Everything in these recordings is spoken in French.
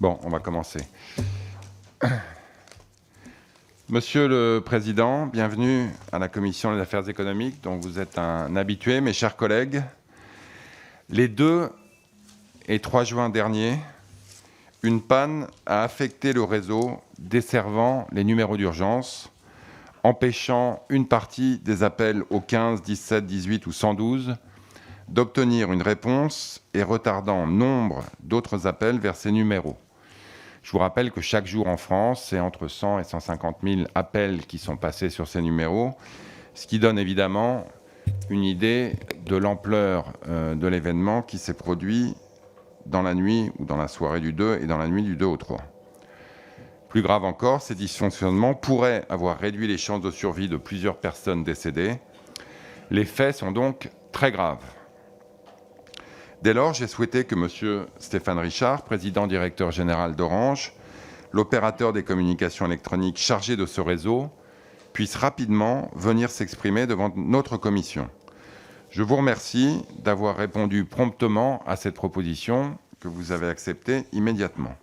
Bon, on va commencer. Monsieur le Président, bienvenue à la Commission des affaires économiques, dont vous êtes un habitué, mes chers collègues. Les 2 et 3 juin dernier, une panne a affecté le réseau desservant les numéros d'urgence, empêchant une partie des appels au 15, 17, 18 ou 112 d'obtenir une réponse et retardant nombre d'autres appels vers ces numéros. Je vous rappelle que chaque jour en France, c'est entre 100 et 150 000 appels qui sont passés sur ces numéros, ce qui donne évidemment une idée de l'ampleur de l'événement qui s'est produit dans la nuit ou dans la soirée du 2 et dans la nuit du 2 au 3. Plus grave encore, ces dysfonctionnements pourraient avoir réduit les chances de survie de plusieurs personnes décédées. Les faits sont donc très graves. Dès lors, j'ai souhaité que M. Stéphane Richard, président-directeur général d'Orange, l'opérateur des communications électroniques chargé de ce réseau, puisse rapidement venir s'exprimer devant notre commission. Je vous remercie d'avoir répondu promptement à cette proposition que vous avez acceptée immédiatement.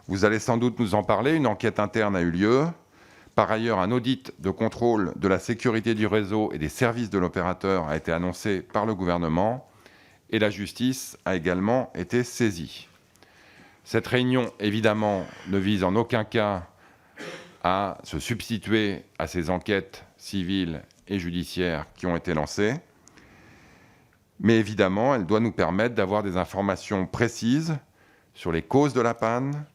Vous allez sans doute nous en parler, une enquête interne a eu lieu. Par ailleurs, un audit de contrôle de la sécurité du réseau et des services de l'opérateur a été annoncé par le gouvernement et la justice a également été saisie. Cette réunion, évidemment, ne vise en aucun cas à se substituer à ces enquêtes civiles et judiciaires qui ont été lancées, mais évidemment, elle doit nous permettre d'avoir des informations précises sur les causes de la panne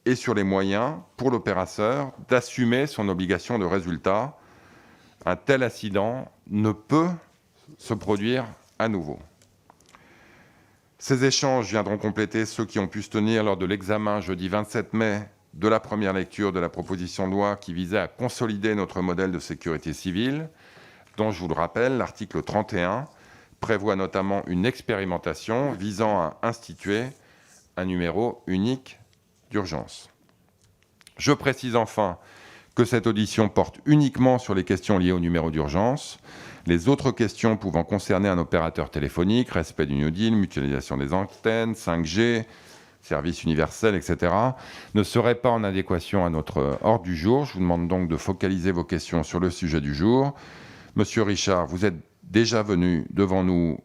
et sur les moyens pour l'opérateur d'assumer son obligation de résultat. Un tel incident ne peut se produire à nouveau. Ces échanges viendront compléter ceux qui ont pu se tenir lors de l'examen jeudi 27 mai de la première lecture de la proposition de loi qui visait à consolider notre modèle de sécurité civile, dont je vous le rappelle, l'article 31 prévoit notamment une expérimentation visant à instituer un numéro unique d'urgence. Je précise enfin que cette audition porte uniquement sur les questions liées au numéro d'urgence. Les autres questions pouvant concerner un opérateur téléphonique, respect du New Deal, mutualisation des antennes, 5G, service universel, etc., ne seraient pas en adéquation à notre ordre du jour. Je vous demande donc de focaliser vos questions sur le sujet du jour. Monsieur Richard, vous êtes déjà venu devant nous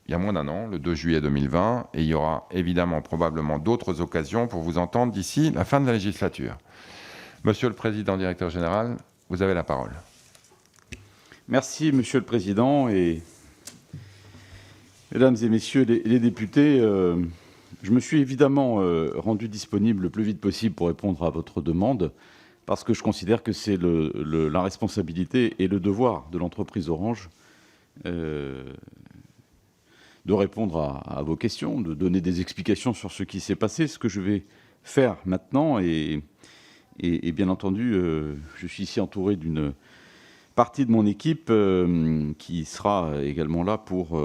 il y a moins d'un an, le 2 juillet 2020, et il y aura évidemment probablement d'autres occasions pour vous entendre d'ici la fin de la législature. Monsieur le Président, directeur général, vous avez la parole. Merci, Monsieur le Président, et Mesdames et Messieurs les députés, je me suis évidemment rendu disponible le plus vite possible pour répondre à votre demande, parce que je considère que c'est la responsabilité et le devoir de l'entreprise Orange de répondre à vos questions, de donner des explications sur ce qui s'est passé, ce que je vais faire maintenant. Et bien entendu, je suis ici entouré d'une partie de mon équipe qui sera également là pour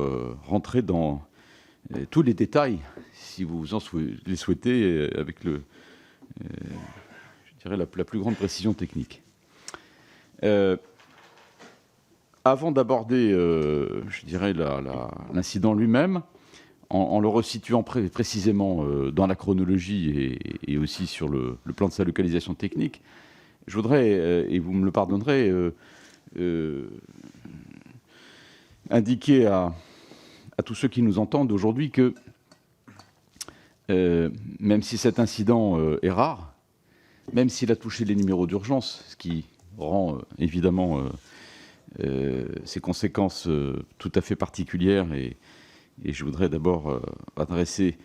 rentrer dans tous les détails, si vous les souhaitez, avec je dirais la plus grande précision technique. Avant d'aborder, je dirais, l'incident lui-même, en le resituant précisément dans la chronologie et aussi sur le plan de sa localisation technique, je voudrais, et vous me le pardonnerez, indiquer à tous ceux qui nous entendent aujourd'hui que même si cet incident est rare, même s'il a touché les numéros d'urgence, ce qui rend évidemment ses conséquences tout à fait particulières, et je voudrais d'abord adresser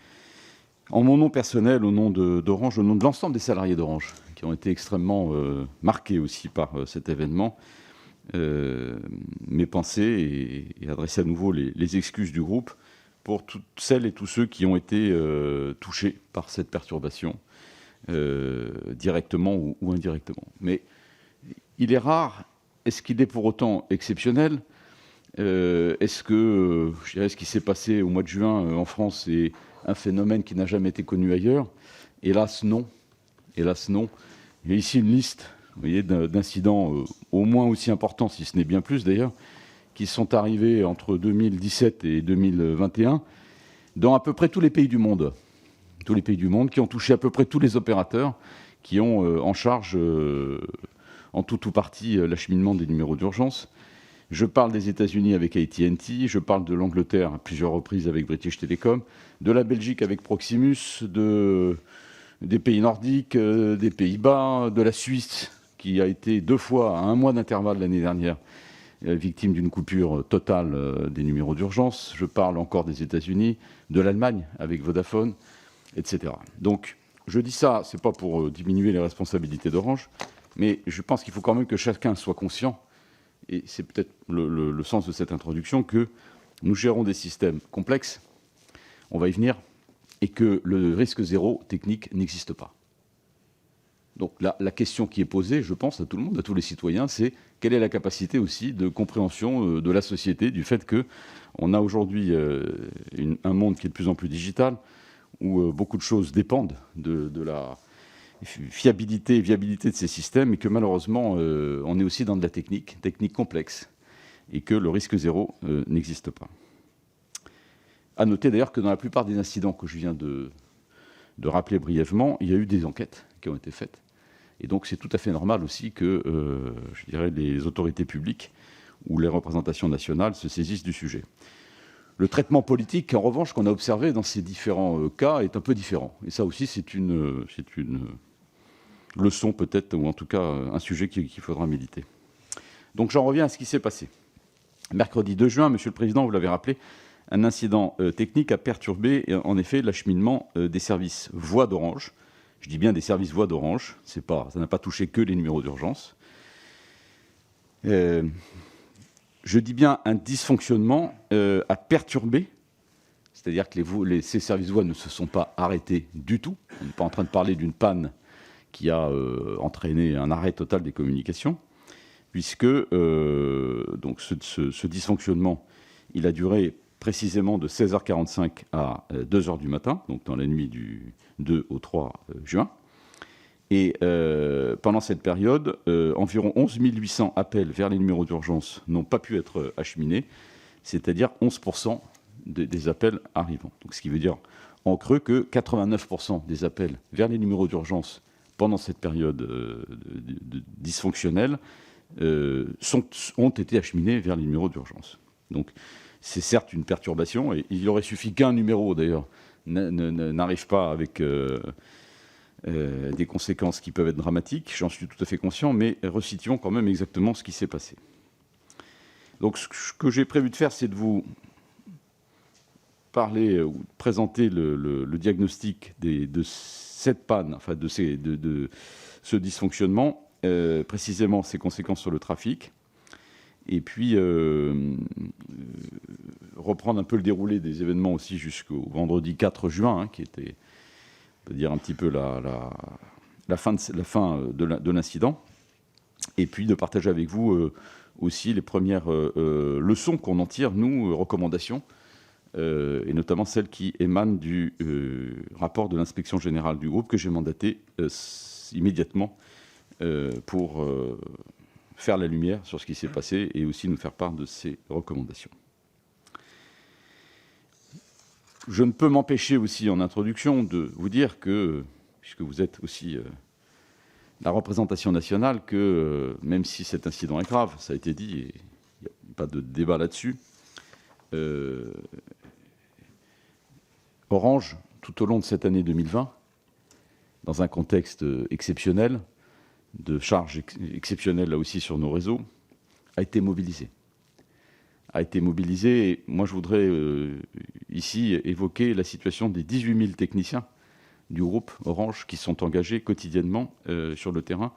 en mon nom personnel, au nom d'Orange, au nom de l'ensemble des salariés d'Orange, qui ont été extrêmement marqués aussi par cet événement, mes pensées et adresser à nouveau les excuses du groupe pour toutes celles et tous ceux qui ont été touchés par cette perturbation, directement ou indirectement. Mais il est rare. Est-ce qu'il est pour autant exceptionnel ? Est-ce que, je dirais, ce qui s'est passé au mois de juin en France est un phénomène qui n'a jamais été connu ailleurs ? Hélas, non. Hélas, non. Il y a ici une liste, vous voyez, d'incidents au moins aussi importants, si ce n'est bien plus d'ailleurs, qui sont arrivés entre 2017 et 2021 dans à peu près tous les pays du monde. tous les pays du monde, qui ont touché à peu près tous les opérateurs qui ont en charge, en tout ou partie, l'acheminement des numéros d'urgence. Je parle des États-Unis avec AT&T, je parle de l'Angleterre à plusieurs reprises avec British Telecom, de la Belgique avec Proximus, des pays nordiques, des Pays-Bas, de la Suisse, qui a été 2 fois, à 1 mois d'intervalle l'année dernière, victime d'une coupure totale des numéros d'urgence. Je parle encore des États-Unis, de l'Allemagne avec Vodafone, etc. Donc, je dis ça, c'est pas pour diminuer les responsabilités d'Orange, mais je pense qu'il faut quand même que chacun soit conscient, et c'est peut-être le sens de cette introduction, que nous gérons des systèmes complexes, on va y venir, et que le risque zéro technique n'existe pas. Donc la question qui est posée, je pense, à tout le monde, à tous les citoyens, c'est quelle est la capacité aussi de compréhension de la société, du fait qu'on a aujourd'hui un monde qui est de plus en plus digital, où beaucoup de choses dépendent de la fiabilité et viabilité de ces systèmes, et que malheureusement, on est aussi dans de la technique complexe, et que le risque zéro n'existe pas. À noter d'ailleurs que dans la plupart des incidents que je viens de rappeler brièvement, il y a eu des enquêtes qui ont été faites. Et donc c'est tout à fait normal aussi que, je dirais, les autorités publiques ou les représentations nationales se saisissent du sujet. Le traitement politique, en revanche, qu'on a observé dans ces différents cas est un peu différent. Et ça aussi, c'est une leçon peut-être, ou en tout cas un sujet qu'il faudra méditer. Donc j'en reviens à ce qui s'est passé. Mercredi 2 juin, Monsieur le Président, vous l'avez rappelé, un incident technique a perturbé en effet l'acheminement des services voix d'Orange. Je dis bien des services voix d'Orange, ça n'a pas touché que les numéros d'urgence. Je dis bien un dysfonctionnement a perturbé, c'est-à-dire que ces services voix ne se sont pas arrêtés du tout. On n'est pas en train de parler d'une panne qui a entraîné un arrêt total des communications, puisque donc ce dysfonctionnement, il a duré précisément de 16h45 à 2h du matin, donc dans la nuit du 2 au 3 juin. Et pendant cette période, environ 11 800 appels vers les numéros d'urgence n'ont pas pu être acheminés, c'est-à-dire 11% des appels arrivants. Donc, ce qui veut dire en creux que 89% des appels vers les numéros d'urgence pendant cette période dysfonctionnelle ont été acheminés vers les numéros d'urgence. Donc, c'est certes une perturbation, et il aurait suffi qu'un numéro, d'ailleurs, n'arrive pas avec des conséquences qui peuvent être dramatiques, j'en suis tout à fait conscient, mais resituons quand même exactement ce qui s'est passé. Donc ce que j'ai prévu de faire, c'est de vous parler ou présenter le diagnostic de cette panne, enfin de ce dysfonctionnement, précisément ses conséquences sur le trafic, et puis reprendre un peu le déroulé des événements aussi jusqu'au vendredi 4 juin, qui était, on peut dire, un petit peu la fin de l'incident, et puis de partager avec vous aussi les premières leçons qu'on en tire, nous, recommandations, et notamment celles qui émanent du rapport de l'inspection générale du groupe que j'ai mandaté immédiatement pour faire la lumière sur ce qui s'est passé et aussi nous faire part de ces recommandations. Je ne peux m'empêcher aussi en introduction de vous dire que, puisque vous êtes aussi la représentation nationale, que même si cet incident est grave, ça a été dit, et il n'y a pas de débat là-dessus, Orange, tout au long de cette année 2020, dans un contexte exceptionnel, de charges exceptionnelles là aussi sur nos réseaux, a été mobilisé. Et moi, je voudrais ici évoquer la situation des 18 000 techniciens du groupe Orange qui sont engagés quotidiennement sur le terrain.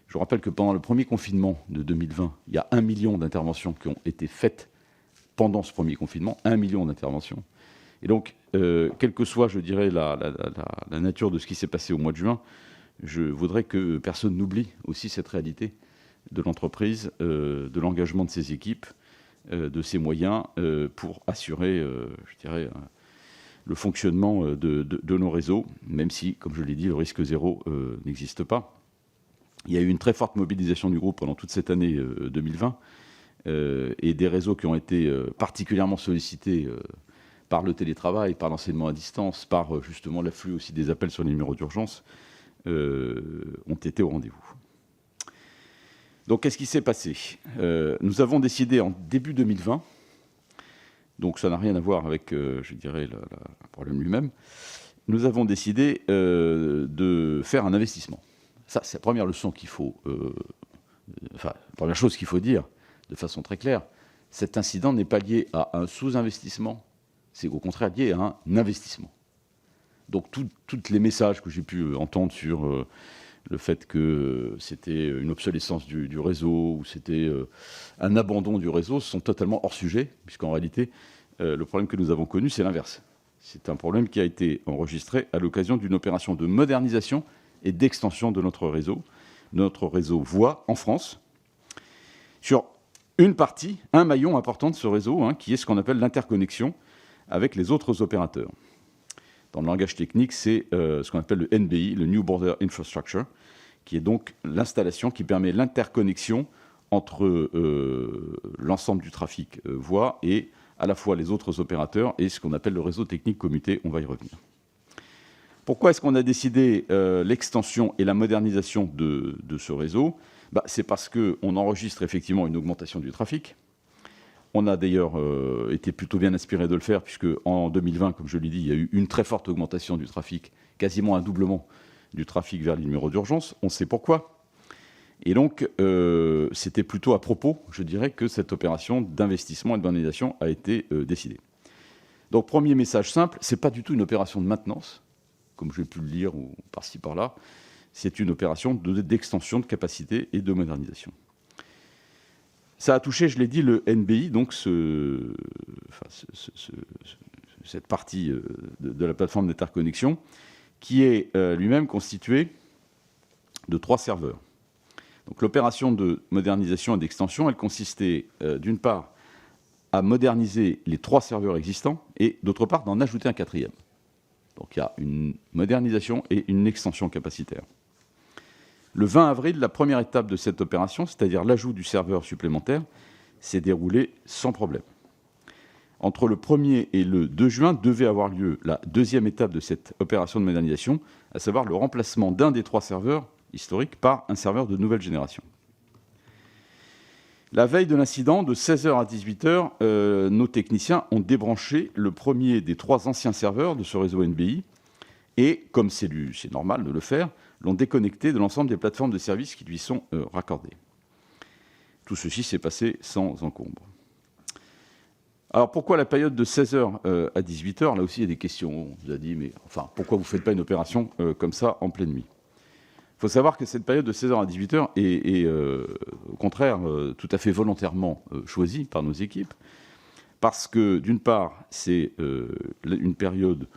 Je vous rappelle que pendant le premier confinement de 2020, il y a 1 million d'interventions qui ont été faites pendant ce premier confinement, 1 million d'interventions. Et donc, quelle que soit, je dirais, la nature de ce qui s'est passé au mois de juin, je voudrais que personne n'oublie aussi cette réalité de l'entreprise, de l'engagement de ses équipes, de ses moyens pour assurer, je dirais, le fonctionnement de nos réseaux, même si, comme je l'ai dit, le risque zéro n'existe pas. Il y a eu une très forte mobilisation du groupe pendant toute cette année 2020 et des réseaux qui ont été particulièrement sollicités par le télétravail, par l'enseignement à distance, par justement l'afflux aussi des appels sur les numéros d'urgence, ont été au rendez-vous. Donc, qu'est-ce qui s'est passé ? Nous avons décidé en début 2020, donc ça n'a rien à voir avec, je dirais, le problème lui-même, nous avons décidé de faire un investissement. Ça, c'est la première leçon qu'il faut... la première chose qu'il faut dire de façon très claire, cet incident n'est pas lié à un sous-investissement, c'est au contraire lié à un investissement. Donc tous les messages que j'ai pu entendre sur le fait que c'était une obsolescence du réseau ou c'était un abandon du réseau sont totalement hors sujet, puisqu'en réalité, le problème que nous avons connu, c'est l'inverse. C'est un problème qui a été enregistré à l'occasion d'une opération de modernisation et d'extension de notre réseau voix en France, sur une partie, un maillon important de ce réseau, qui est ce qu'on appelle l'interconnexion avec les autres opérateurs. Dans le langage technique, c'est ce qu'on appelle le NBI, le New Border Infrastructure, qui est donc l'installation qui permet l'interconnexion entre l'ensemble du trafic voix et à la fois les autres opérateurs et ce qu'on appelle le réseau technique commuté. On va y revenir. Pourquoi est-ce qu'on a décidé l'extension et la modernisation de ce réseau ? C'est parce qu'on enregistre effectivement une augmentation du trafic. On a d'ailleurs été plutôt bien inspiré de le faire, puisque en 2020, comme je l'ai dit, il y a eu une très forte augmentation du trafic, quasiment un doublement du trafic vers les numéros d'urgence. On sait pourquoi. Et donc, c'était plutôt à propos, je dirais, que cette opération d'investissement et de modernisation a été décidée. Donc, premier message simple, ce n'est pas du tout une opération de maintenance, comme j'ai pu le lire ou par-ci par-là. C'est une opération d'extension de capacité et de modernisation. Ça a touché, je l'ai dit, le NBI, donc cette partie de la plateforme d'interconnexion, qui est lui-même constitué de 3 serveurs. Donc, l'opération de modernisation et d'extension, elle consistait d'une part à moderniser les 3 serveurs existants et d'autre part d'en ajouter un 4e. Donc il y a une modernisation et une extension capacitaire. Le 20 avril, la première étape de cette opération, c'est-à-dire l'ajout du serveur supplémentaire, s'est déroulée sans problème. Entre le 1er et le 2 juin devait avoir lieu la deuxième étape de cette opération de modernisation, à savoir le remplacement d'un des 3 serveurs historiques par un serveur de nouvelle génération. La veille de l'incident, de 16h à 18h, nos techniciens ont débranché le premier des 3 anciens serveurs de ce réseau NBI et, comme c'est normal de le faire, l'ont déconnecté de l'ensemble des plateformes de services qui lui sont raccordées. Tout ceci s'est passé sans encombre. Alors pourquoi la période de 16h à 18h ? Là aussi, il y a des questions. On vous a dit, mais enfin, pourquoi vous ne faites pas une opération comme ça en pleine nuit ? Il faut savoir que cette période de 16h à 18h est au contraire tout à fait volontairement choisie par nos équipes, parce que d'une part, c'est une période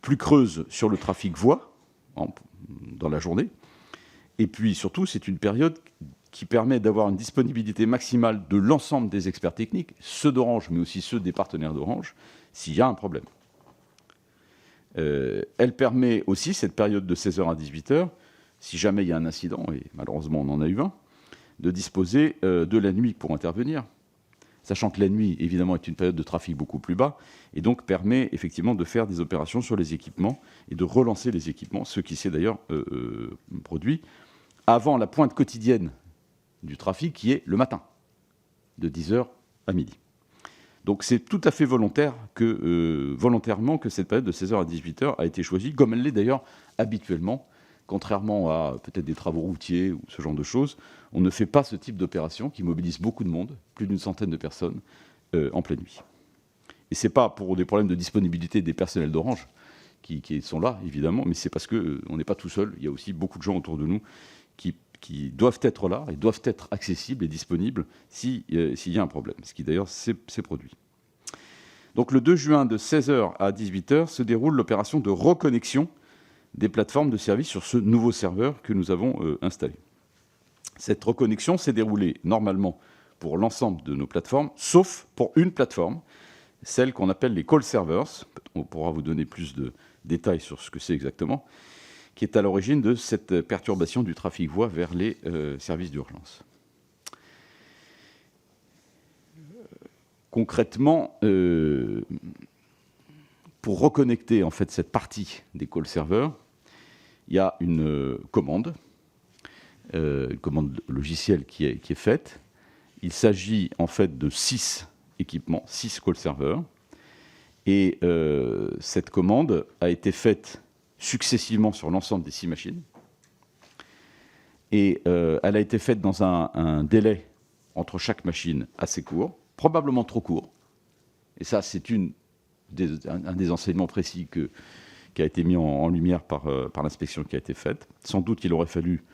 plus creuse sur le trafic voix dans la journée, et puis surtout, c'est une période qui permet d'avoir une disponibilité maximale de l'ensemble des experts techniques, ceux d'Orange, mais aussi ceux des partenaires d'Orange, s'il y a un problème. Elle permet aussi, cette période de 16h à 18h, si jamais il y a un incident, et malheureusement on en a eu un, de disposer de la nuit pour intervenir, sachant que la nuit, évidemment, est une période de trafic beaucoup plus bas, et donc permet effectivement de faire des opérations sur les équipements et de relancer les équipements, ce qui s'est d'ailleurs produit avant la pointe quotidienne du trafic, qui est le matin, de 10h à midi. Donc c'est tout à fait volontairement que cette période de 16h à 18h a été choisie, comme elle l'est d'ailleurs habituellement. Contrairement à peut-être des travaux routiers ou ce genre de choses, on ne fait pas ce type d'opération qui mobilise beaucoup de monde, plus d'une centaine de personnes, en pleine nuit. Et ce n'est pas pour des problèmes de disponibilité des personnels d'Orange qui sont là, évidemment, mais c'est parce qu'on n'est pas tout seul. Il y a aussi beaucoup de gens autour de nous qui doivent être là et doivent être accessibles et disponibles s'il y a un problème, ce qui d'ailleurs s'est produit. Donc le 2 juin de 16h à 18h se déroule l'opération de reconnexion des plateformes de services sur ce nouveau serveur que nous avons installé. Cette reconnexion s'est déroulée normalement pour l'ensemble de nos plateformes, sauf pour une plateforme, celle qu'on appelle les call servers. On pourra vous donner plus de détails sur ce que c'est exactement, qui est à l'origine de cette perturbation du trafic voix vers les services d'urgence. Concrètement, pour reconnecter en fait cette partie des call serveurs, il y a une commande logicielle qui est faite. Il s'agit en fait de 6 équipements, 6 call serveurs. Et cette commande a été faite successivement sur l'ensemble des 6 machines. Et elle a été faite dans un délai entre chaque machine assez court, probablement trop court. Et ça, c'est un des enseignements précis qui a été mis en lumière par l'inspection qui a été faite. Sans doute qu'il aurait fallu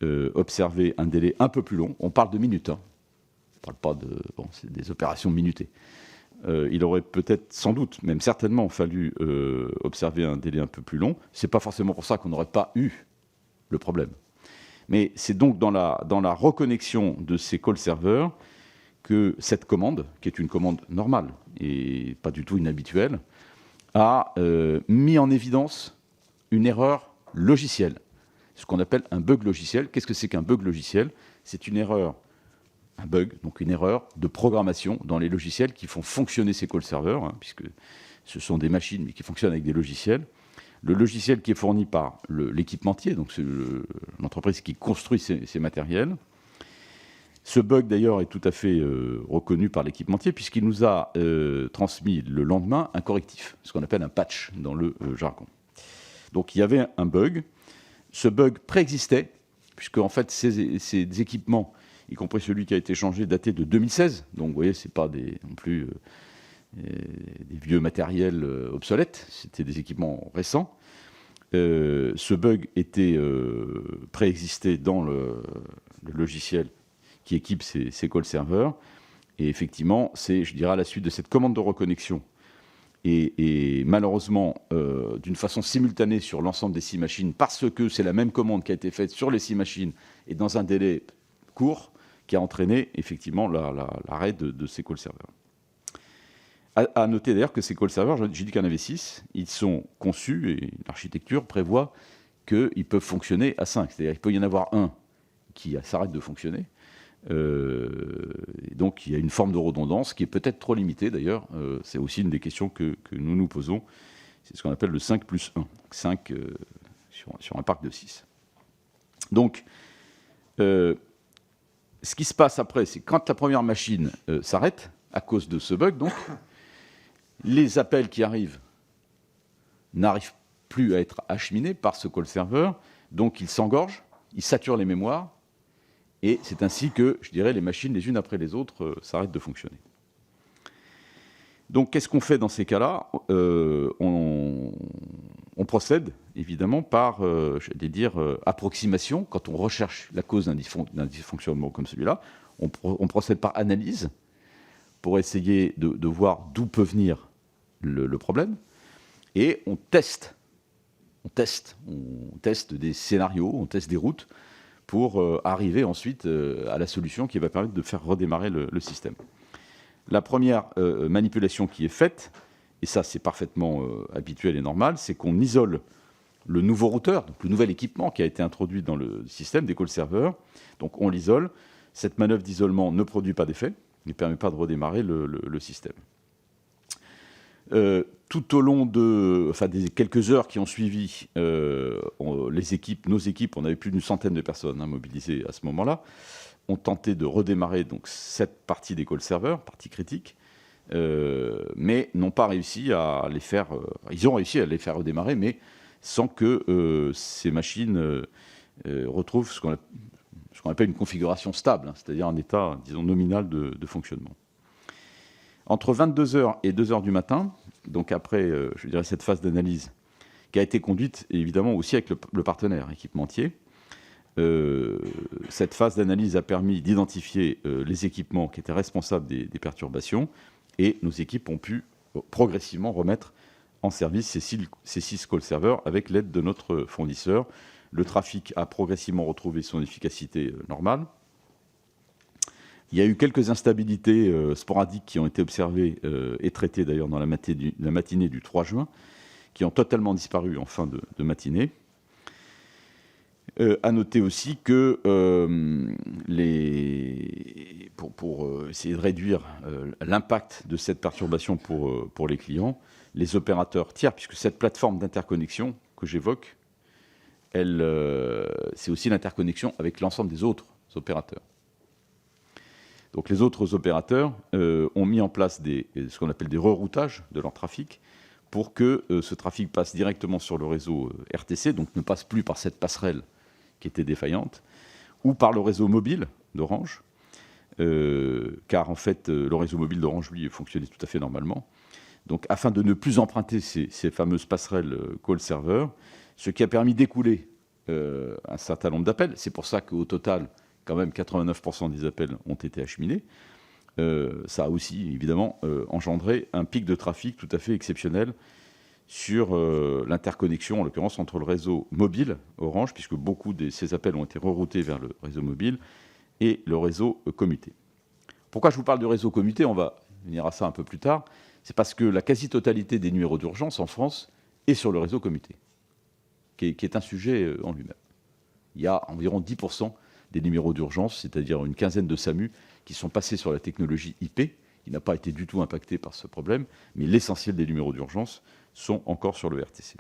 observer un délai un peu plus long. On parle de minutes. Hein. On ne parle pas de... Bon, c'est des opérations minutées. Il aurait peut-être, sans doute, même certainement fallu observer un délai un peu plus long. Ce n'est pas forcément pour ça qu'on n'aurait pas eu le problème. Mais c'est donc dans la reconnexion de ces call serveurs que cette commande, qui est une commande normale et pas du tout inhabituelle, a mis en évidence une erreur logicielle, ce qu'on appelle un bug logiciel. Qu'est-ce que c'est qu'un bug logiciel? C'est une erreur, un bug, donc une erreur de programmation dans les logiciels qui font fonctionner ces call serveurs, hein, puisque ce sont des machines mais qui fonctionnent avec des logiciels. Le logiciel qui est fourni par l'équipementier, donc c'est l'entreprise qui construit ces matériels. Ce bug, d'ailleurs, est tout à fait reconnu par l'équipementier, puisqu'il nous a transmis le lendemain un correctif, ce qu'on appelle un patch dans le jargon. Donc il y avait un bug. Ce bug préexistait, puisque en fait, ces équipements, y compris celui qui a été changé, dataient de 2016. Donc vous voyez, ce n'est pas non plus des vieux matériels obsolètes, c'était des équipements récents. Ce bug était préexisté dans le logiciel qui équipe ces call serveurs. Et effectivement, c'est, je dirais, à la suite de cette commande de reconnexion et malheureusement, d'une façon simultanée sur l'ensemble des 6 machines, parce que c'est la même commande qui a été faite sur les 6 machines et dans un délai court, qui a entraîné effectivement l'arrêt de ces call serveurs. À noter d'ailleurs que ces call serveurs, j'ai dit qu'il y en avait 6, ils sont conçus, et l'architecture prévoit qu'ils peuvent fonctionner à 5. C'est-à-dire qu'il peut y en avoir un qui s'arrête de fonctionner. Et donc il y a une forme de redondance qui est peut-être trop limitée d'ailleurs. C'est aussi une des questions que nous nous posons. C'est ce qu'on appelle le 5+1. 5 sur un parc de 6. Donc, ce qui se passe après, c'est quand la première machine s'arrête, à cause de ce bug, donc, les appels qui arrivent n'arrivent plus à être acheminés par ce call server, donc ils s'engorgent, ils saturent les mémoires, et c'est ainsi que, je dirais, les machines, les unes après les autres, s'arrêtent de fonctionner. Donc, qu'est-ce qu'on fait dans ces cas-là? On procède, évidemment, par, j'allais dire, approximation. Quand on recherche la cause d'un dysfonctionnement comme celui-là, on procède par analyse pour essayer de voir d'où peut venir le problème. Et on teste des scénarios, on teste des routes pour arriver ensuite à la solution qui va permettre de faire redémarrer le système. La première manipulation qui est faite, et ça c'est parfaitement habituel et normal, c'est qu'on isole le nouveau routeur, donc le nouvel équipement qui a été introduit dans le système des call serveurs. Donc on l'isole. Cette manœuvre d'isolement ne produit pas d'effet, ne permet pas de redémarrer le système. Tout au long des quelques heures qui ont suivi, nos équipes, on avait plus d'une centaine de personnes mobilisées à ce moment-là, ont tenté de redémarrer donc, cette partie des call serveurs, partie critique, mais n'ont pas réussi à les faire... ils ont réussi à les faire redémarrer, mais sans que ces machines retrouvent ce qu'on appelle une configuration stable, c'est-à-dire un état, disons, nominal de fonctionnement. Entre 22h et 2h du matin, donc après, je dirais, cette phase d'analyse, qui a été conduite, évidemment, aussi avec le partenaire équipementier, cette phase d'analyse a permis d'identifier les équipements qui étaient responsables des perturbations, et nos équipes ont pu progressivement remettre en service ces 6 call serveurs avec l'aide de notre fournisseur. Le trafic a progressivement retrouvé son efficacité normale. Il y a eu quelques instabilités sporadiques qui ont été observées et traitées d'ailleurs dans la matinée du 3 juin, qui ont totalement disparu en fin de matinée. À noter aussi que pour essayer de réduire l'impact de cette perturbation pour les clients, les opérateurs tiers, puisque cette plateforme d'interconnexion que j'évoque, c'est aussi l'interconnexion avec l'ensemble des autres opérateurs. Donc les autres opérateurs ont mis en place ce qu'on appelle des reroutages de leur trafic pour que ce trafic passe directement sur le réseau RTC, donc ne passe plus par cette passerelle qui était défaillante, ou par le réseau mobile d'Orange, car en fait le réseau mobile d'Orange, lui, fonctionnait tout à fait normalement. Donc afin de ne plus emprunter ces fameuses passerelles call server, ce qui a permis d'écouler un certain nombre d'appels. C'est pour ça qu'au total, quand même 89% des appels ont été acheminés. Ça a aussi, évidemment, engendré un pic de trafic tout à fait exceptionnel sur l'interconnexion, en l'occurrence, entre le réseau mobile Orange, puisque beaucoup de ces appels ont été reroutés vers le réseau mobile, et le réseau commuté. Pourquoi je vous parle du réseau commuté? On va venir à ça un peu plus tard. C'est parce que la quasi-totalité des numéros d'urgence en France est sur le réseau commuté, qui est un sujet en lui-même. Il y a environ 10% des numéros d'urgence, c'est-à-dire une quinzaine de SAMU, qui sont passés sur la technologie IP, qui n'a pas été du tout impacté par ce problème, mais l'essentiel des numéros d'urgence sont encore sur le RTC.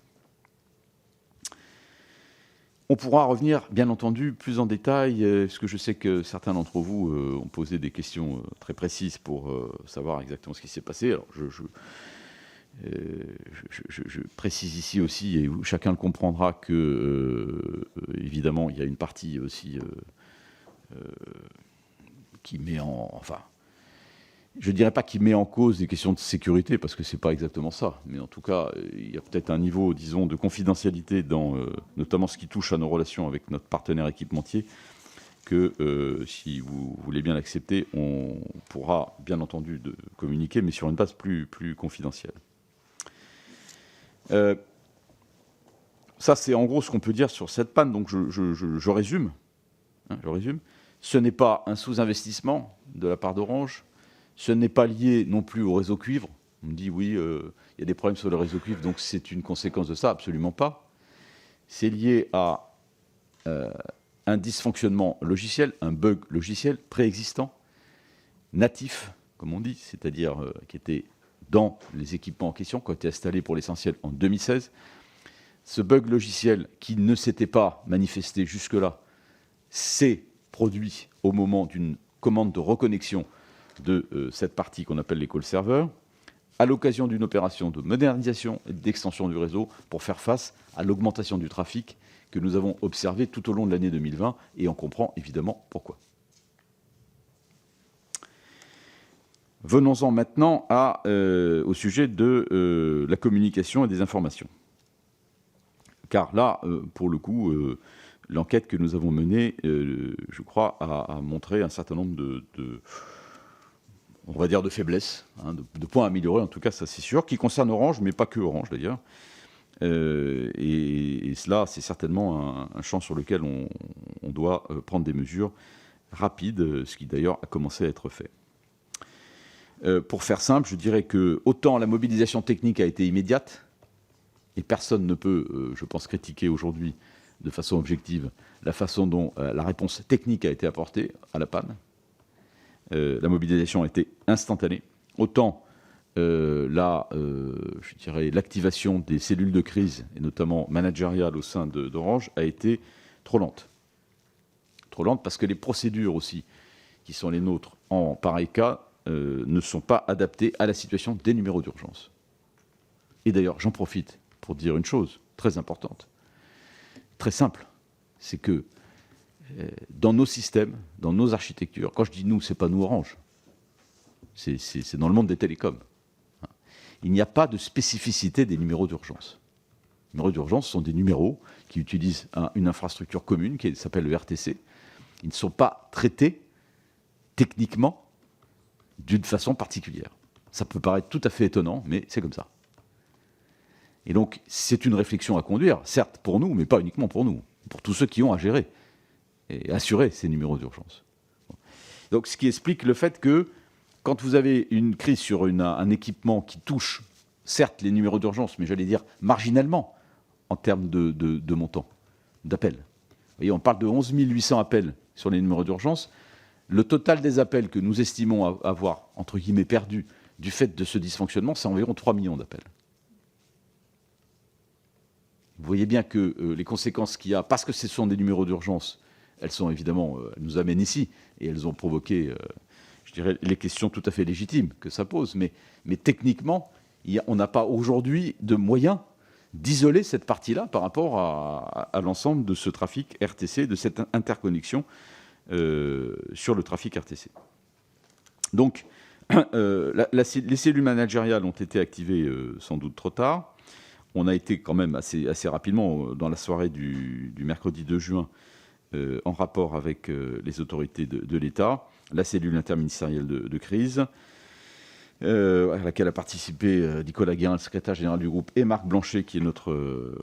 On pourra revenir, bien entendu, plus en détail, parce que je sais que certains d'entre vous ont posé des questions très précises pour savoir exactement ce qui s'est passé. Alors, je précise ici aussi, et chacun le comprendra, que, évidemment, il y a une partie aussi qui met en... Enfin, je ne dirais pas qu'il met en cause des questions de sécurité, parce que ce n'est pas exactement ça. Mais en tout cas, il y a peut-être un niveau, disons, de confidentialité dans notamment ce qui touche à nos relations avec notre partenaire équipementier, que, si vous voulez bien l'accepter, on pourra, bien entendu, communiquer, mais sur une base plus confidentielle. Ça, c'est en gros ce qu'on peut dire sur cette panne. Donc, je résume. Je résume. Ce n'est pas un sous-investissement de la part d'Orange. Ce n'est pas lié non plus au réseau cuivre. On me dit, oui, il y a des problèmes sur le réseau cuivre, donc c'est une conséquence de ça. Absolument pas. C'est lié à un dysfonctionnement logiciel, un bug logiciel préexistant, natif, comme on dit, c'est-à-dire qui était dans les équipements en question, qui ont été installés pour l'essentiel en 2016. Ce bug logiciel qui ne s'était pas manifesté jusque-là s'est produit au moment d'une commande de reconnexion de cette partie qu'on appelle les call servers, à l'occasion d'une opération de modernisation et d'extension du réseau pour faire face à l'augmentation du trafic que nous avons observé tout au long de l'année 2020, et on comprend évidemment pourquoi. Venons-en maintenant au sujet de la communication et des informations. Car là, pour le coup, l'enquête que nous avons menée, je crois, a montré un certain nombre on va dire de faiblesses, de points à améliorer, en tout cas, ça c'est sûr, qui concerne Orange, mais pas que Orange d'ailleurs. Et cela, c'est certainement un champ sur lequel on doit prendre des mesures rapides, ce qui d'ailleurs a commencé à être fait. Pour faire simple, je dirais que autant la mobilisation technique a été immédiate, et personne ne peut, je pense, critiquer aujourd'hui de façon objective la façon dont la réponse technique a été apportée à la panne. La mobilisation a été instantanée. Autant je dirais, l'activation des cellules de crise, et notamment managériales au sein d'Orange, a été trop lente. Trop lente parce que les procédures aussi, qui sont les nôtres en pareil cas, ne sont pas adaptées à la situation des numéros d'urgence. Et d'ailleurs, j'en profite pour dire une chose très importante, très simple, c'est que dans nos systèmes, dans nos architectures, quand je dis nous, c'est pas nous Orange, c'est dans le monde des télécoms. Il n'y a pas de spécificité des numéros d'urgence. Les numéros d'urgence sont des numéros qui utilisent une infrastructure commune qui s'appelle le RTC. Ils ne sont pas traités techniquement d'une façon particulière. Ça peut paraître tout à fait étonnant, mais c'est comme ça. Et donc, c'est une réflexion à conduire, certes pour nous, mais pas uniquement pour nous, pour tous ceux qui ont à gérer et assurer ces numéros d'urgence. Donc, ce qui explique le fait que quand vous avez une crise sur un équipement qui touche, certes, les numéros d'urgence, mais j'allais dire marginalement en termes de montant, d'appels. Vous voyez, on parle de 11 800 appels sur les numéros d'urgence. Le total des appels que nous estimons avoir, entre guillemets, perdus du fait de ce dysfonctionnement, c'est environ 3 millions d'appels. Vous voyez bien que les conséquences qu'il y a, parce que ce sont des numéros d'urgence, elles sont évidemment, elles nous amènent ici, et elles ont provoqué, je dirais, les questions tout à fait légitimes que ça pose. Mais techniquement, on n'a pas aujourd'hui de moyens d'isoler cette partie-là par rapport à l'ensemble de ce trafic RTC, de cette interconnexion sur le trafic RTC. Donc, les cellules managériales ont été activées sans doute trop tard. On a été quand même assez rapidement, dans la soirée du mercredi 2 juin, en rapport avec les autorités de l'État, la cellule interministérielle de crise, à laquelle a participé Nicolas Guérin, le secrétaire général du groupe, et Marc Blanchet, qui est notre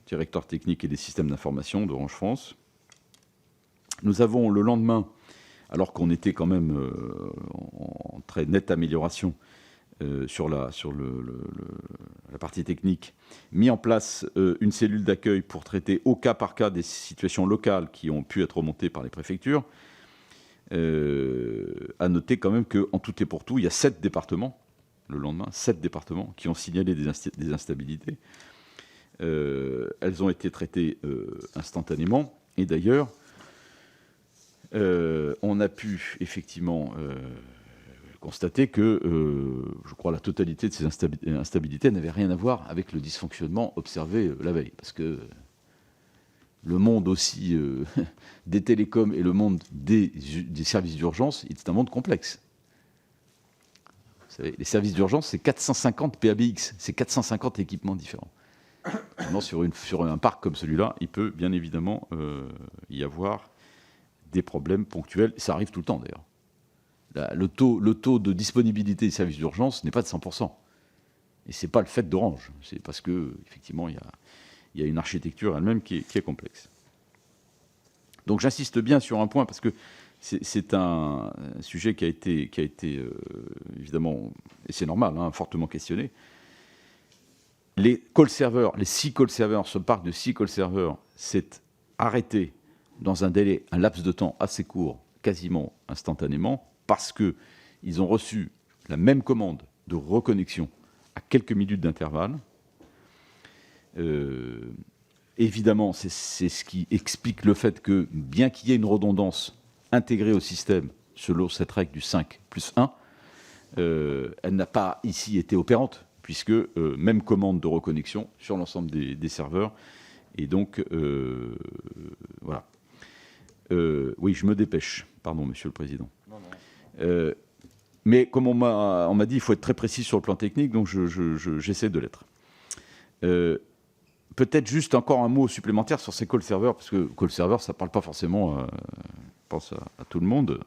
directeur technique et des systèmes d'information d'Orange France. Nous avons, le lendemain, alors qu'on était quand même en très nette amélioration sur la partie technique, mis en place une cellule d'accueil pour traiter au cas par cas des situations locales qui ont pu être remontées par les préfectures. À noter quand même qu'en tout et pour tout, il y a 7 départements, le lendemain, 7 départements qui ont signalé des instabilités. Elles ont été traitées instantanément. Et d'ailleurs, on a pu effectivement constater que, je crois, la totalité de ces instabilités n'avait rien à voir avec le dysfonctionnement observé la veille. Parce que le monde aussi des télécoms et le monde des services d'urgence, c'est un monde complexe. Vous savez, les services d'urgence, c'est 450 PABX, c'est 450 équipements différents. Maintenant, sur un parc comme celui-là, il peut bien évidemment y avoir des problèmes ponctuels. Ça arrive tout le temps, d'ailleurs. Le taux de disponibilité des services d'urgence n'est pas de 100%. Et ce n'est pas le fait d'Orange. C'est parce qu'effectivement, il y a une architecture elle-même qui est complexe. Donc j'insiste bien sur un point, parce que c'est un sujet qui a été évidemment, et c'est normal, fortement questionné. Les call servers, les 6 call servers, ce parc de 6 call servers s'est arrêté dans un laps de temps assez court, quasiment instantanément, parce qu'ils ont reçu la même commande de reconnexion à quelques minutes d'intervalle. Évidemment, c'est ce qui explique le fait que, bien qu'il y ait une redondance intégrée au système selon cette règle du 5+1, elle n'a pas ici été opérante, puisque même commande de reconnexion sur l'ensemble des serveurs. Et donc, voilà. Oui, je me dépêche. Pardon, Monsieur le Président. Non. Mais comme on m'a dit, il faut être très précis sur le plan technique, donc j'essaie de l'être. Peut-être juste encore un mot supplémentaire sur ces call servers, parce que call servers, ça ne parle pas forcément, je pense, à tout le monde.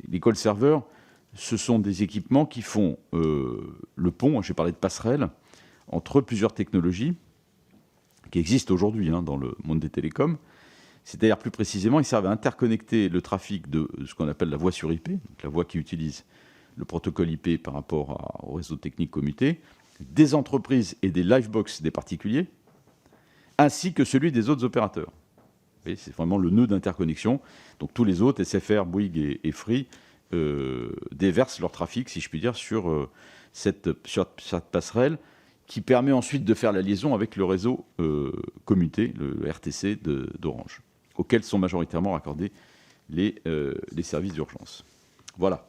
Les call servers, ce sont des équipements qui font le pont, j'ai parlé de passerelle, entre plusieurs technologies qui existent aujourd'hui dans le monde des télécoms. C'est-à-dire, plus précisément, ils servent à interconnecter le trafic de ce qu'on appelle la voie sur IP, donc la voie qui utilise le protocole IP par rapport au réseau technique commuté, des entreprises et des livebox des particuliers, ainsi que celui des autres opérateurs. C'est vraiment le nœud d'interconnexion. Donc tous les autres, SFR, Bouygues et Free, déversent leur trafic, si je puis dire, sur cette passerelle qui permet ensuite de faire la liaison avec le réseau commuté, le RTC d'Orange, auquel sont majoritairement raccordés les services d'urgence. Voilà.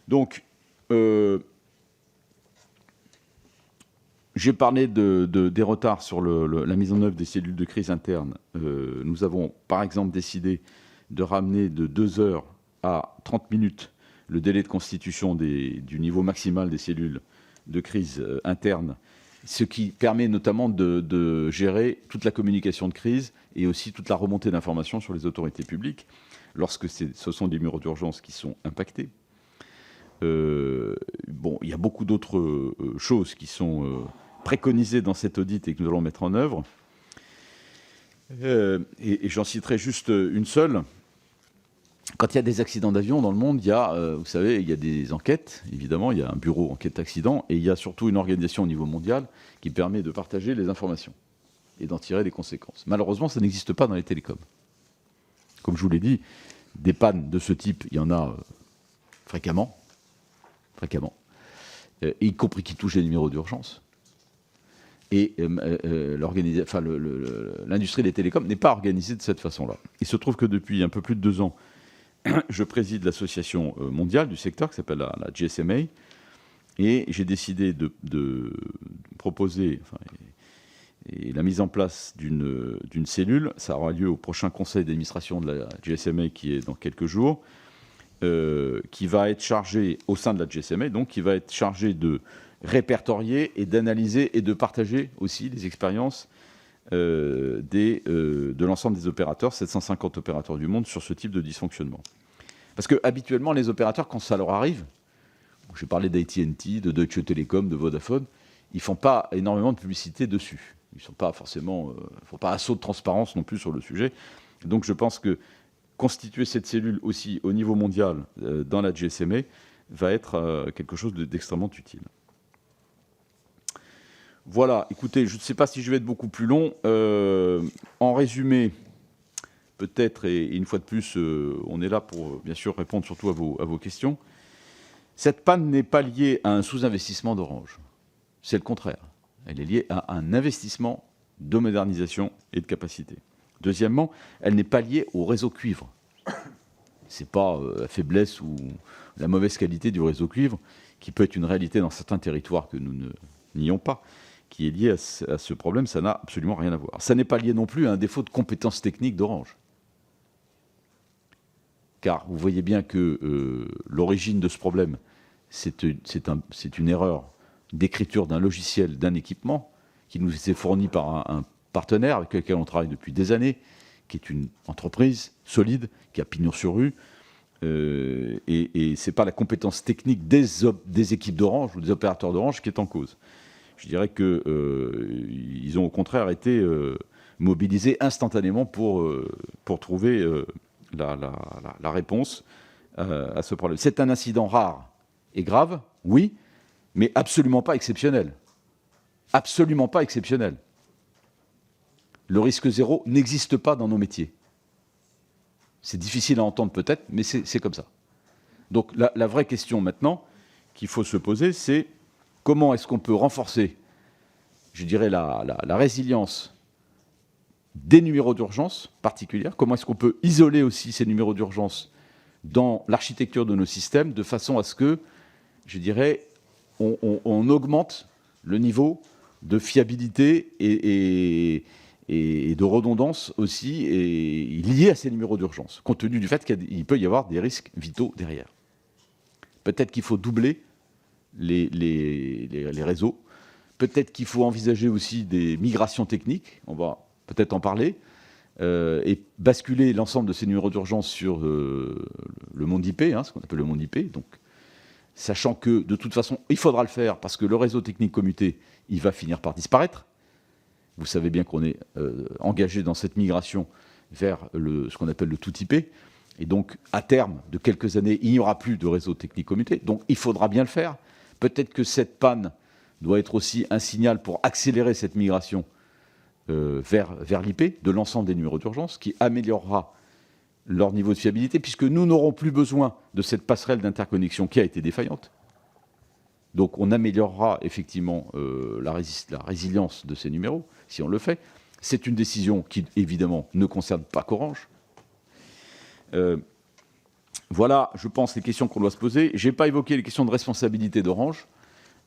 Donc, j'ai parlé des retards sur la mise en œuvre des cellules de crise internes. Nous avons, par exemple, décidé de ramener de 2 heures à 30 minutes le délai de constitution du niveau maximal des cellules de crise interne, ce qui permet notamment de gérer toute la communication de crise et aussi toute la remontée d'informations sur les autorités publiques lorsque ce sont des numéros d'urgence qui sont impactés. Bon, il y a beaucoup d'autres choses qui sont préconisées dans cet audit et que nous allons mettre en œuvre. Et j'en citerai juste une seule. Quand il y a des accidents d'avion dans le monde, il y a, vous savez, il y a des enquêtes, évidemment, il y a un bureau enquête accident, et il y a surtout une organisation au niveau mondial qui permet de partager les informations et d'en tirer des conséquences. Malheureusement, ça n'existe pas dans les télécoms. Comme je vous l'ai dit, des pannes de ce type, il y en a fréquemment, y compris qui touchent les numéros d'urgence. Et l'industrie des télécoms n'est pas organisée de cette façon-là. Il se trouve que depuis un peu plus de 2 ans, je préside l'association mondiale du secteur qui s'appelle la GSMA, et j'ai décidé de proposer et la mise en place d'une cellule. Ça aura lieu au prochain conseil d'administration de la GSMA qui est dans quelques jours, qui va être chargé au sein de la GSMA, donc qui va être chargé de répertorier et d'analyser et de partager aussi les expériences de l'ensemble des opérateurs, 750 opérateurs du monde, sur ce type de dysfonctionnement. Parce que habituellement, les opérateurs, quand ça leur arrive, j'ai parlé d'AT&T, de Deutsche Telekom, de Vodafone, ils ne font pas énormément de publicité dessus. Ils ne sont pas forcément, font pas assaut de transparence non plus sur le sujet. Donc je pense que constituer cette cellule aussi au niveau mondial dans la GSMA va être quelque chose d'extrêmement utile. Voilà, écoutez, je ne sais pas si je vais être beaucoup plus long. En résumé, peut-être, et une fois de plus, on est là pour, bien sûr, répondre surtout à vos questions. Cette panne n'est pas liée à un sous-investissement d'Orange. C'est le contraire. Elle est liée à un investissement de modernisation et de capacité. Deuxièmement, elle n'est pas liée au réseau cuivre. Ce n'est pas la faiblesse ou la mauvaise qualité du réseau cuivre, qui peut être une réalité dans certains territoires que nous ne nions pas, qui est lié à ce problème. Ça n'a absolument rien à voir. Ça n'est pas lié non plus à un défaut de compétences techniques d'Orange. Car vous voyez bien que l'origine de ce problème, c'est une erreur d'écriture d'un logiciel, d'un équipement, qui nous est fourni par un partenaire avec lequel on travaille depuis des années, qui est une entreprise solide, qui a pignon sur rue, et ce n'est pas la compétence technique des équipes d'Orange ou des opérateurs d'Orange qui est en cause. Je dirais qu'ils ont au contraire été mobilisés instantanément pour trouver la réponse à ce problème. C'est un incident rare et grave, oui, mais absolument pas exceptionnel. Absolument pas exceptionnel. Le risque zéro n'existe pas dans nos métiers. C'est difficile à entendre peut-être, mais c'est comme ça. Donc la vraie question maintenant qu'il faut se poser, c'est comment est-ce qu'on peut renforcer, je dirais, la résilience des numéros d'urgence particulières, comment est-ce qu'on peut isoler aussi ces numéros d'urgence dans l'architecture de nos systèmes, de façon à ce que, je dirais, on augmente le niveau de fiabilité et de redondance aussi lié à ces numéros d'urgence, compte tenu du fait qu'il peut y avoir des risques vitaux derrière. Peut-être qu'il faut doubler les réseaux, peut-être qu'il faut envisager aussi des migrations techniques, on va peut-être en parler, et basculer l'ensemble de ces numéros d'urgence sur le monde IP, ce qu'on appelle le monde IP, donc sachant que, de toute façon, il faudra le faire, parce que le réseau technique commuté, il va finir par disparaître. Vous savez bien qu'on est engagé dans cette migration vers ce qu'on appelle le tout IP, et donc, à terme de quelques années, il n'y aura plus de réseau technique commuté, donc il faudra bien le faire. Peut-être que cette panne doit être aussi un signal pour accélérer cette migration vers l'IP de l'ensemble des numéros d'urgence, qui améliorera leur niveau de fiabilité, puisque nous n'aurons plus besoin de cette passerelle d'interconnexion qui a été défaillante. Donc on améliorera effectivement la résilience de ces numéros, si on le fait. C'est une décision qui, évidemment, ne concerne pas qu'Orange. Voilà, je pense, les questions qu'on doit se poser. Je n'ai pas évoqué les questions de responsabilité d'Orange.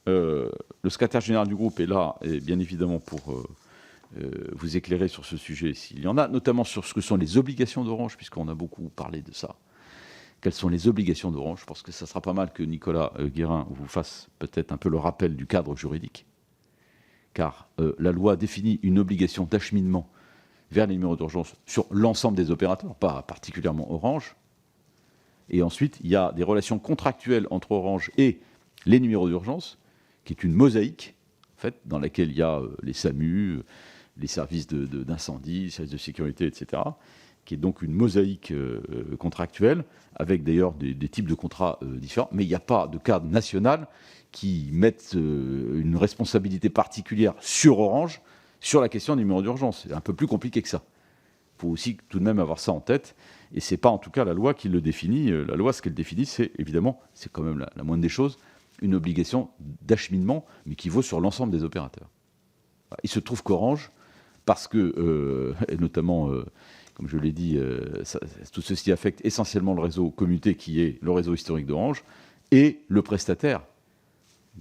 Le secrétaire général du groupe est là, et bien évidemment, pour vous éclairer sur ce sujet s'il y en a, notamment sur ce que sont les obligations d'Orange, puisqu'on a beaucoup parlé de ça. Quelles sont les obligations d'Orange? Je pense que ça sera pas mal que Nicolas Guérin vous fasse peut-être un peu le rappel du cadre juridique. Car la loi définit une obligation d'acheminement vers les numéros d'urgence sur l'ensemble des opérateurs, pas particulièrement Orange. Et ensuite, il y a des relations contractuelles entre Orange et les numéros d'urgence, qui est une mosaïque, en fait, dans laquelle il y a les SAMU, les services d'incendie, les services de sécurité, etc., qui est donc une mosaïque contractuelle, avec d'ailleurs des types de contrats différents, mais il n'y a pas de cadre national qui mette une responsabilité particulière sur Orange sur la question des numéros d'urgence. C'est un peu plus compliqué que ça. Il faut aussi tout de même avoir ça en tête, et ce n'est pas en tout cas la loi qui le définit. La loi, ce qu'elle définit, c'est évidemment, c'est quand même la moindre des choses, une obligation d'acheminement, mais qui vaut sur l'ensemble des opérateurs. Il se trouve qu'Orange, parce que, et notamment, comme je l'ai dit, tout ceci affecte essentiellement le réseau commuté, qui est le réseau historique d'Orange, et le prestataire,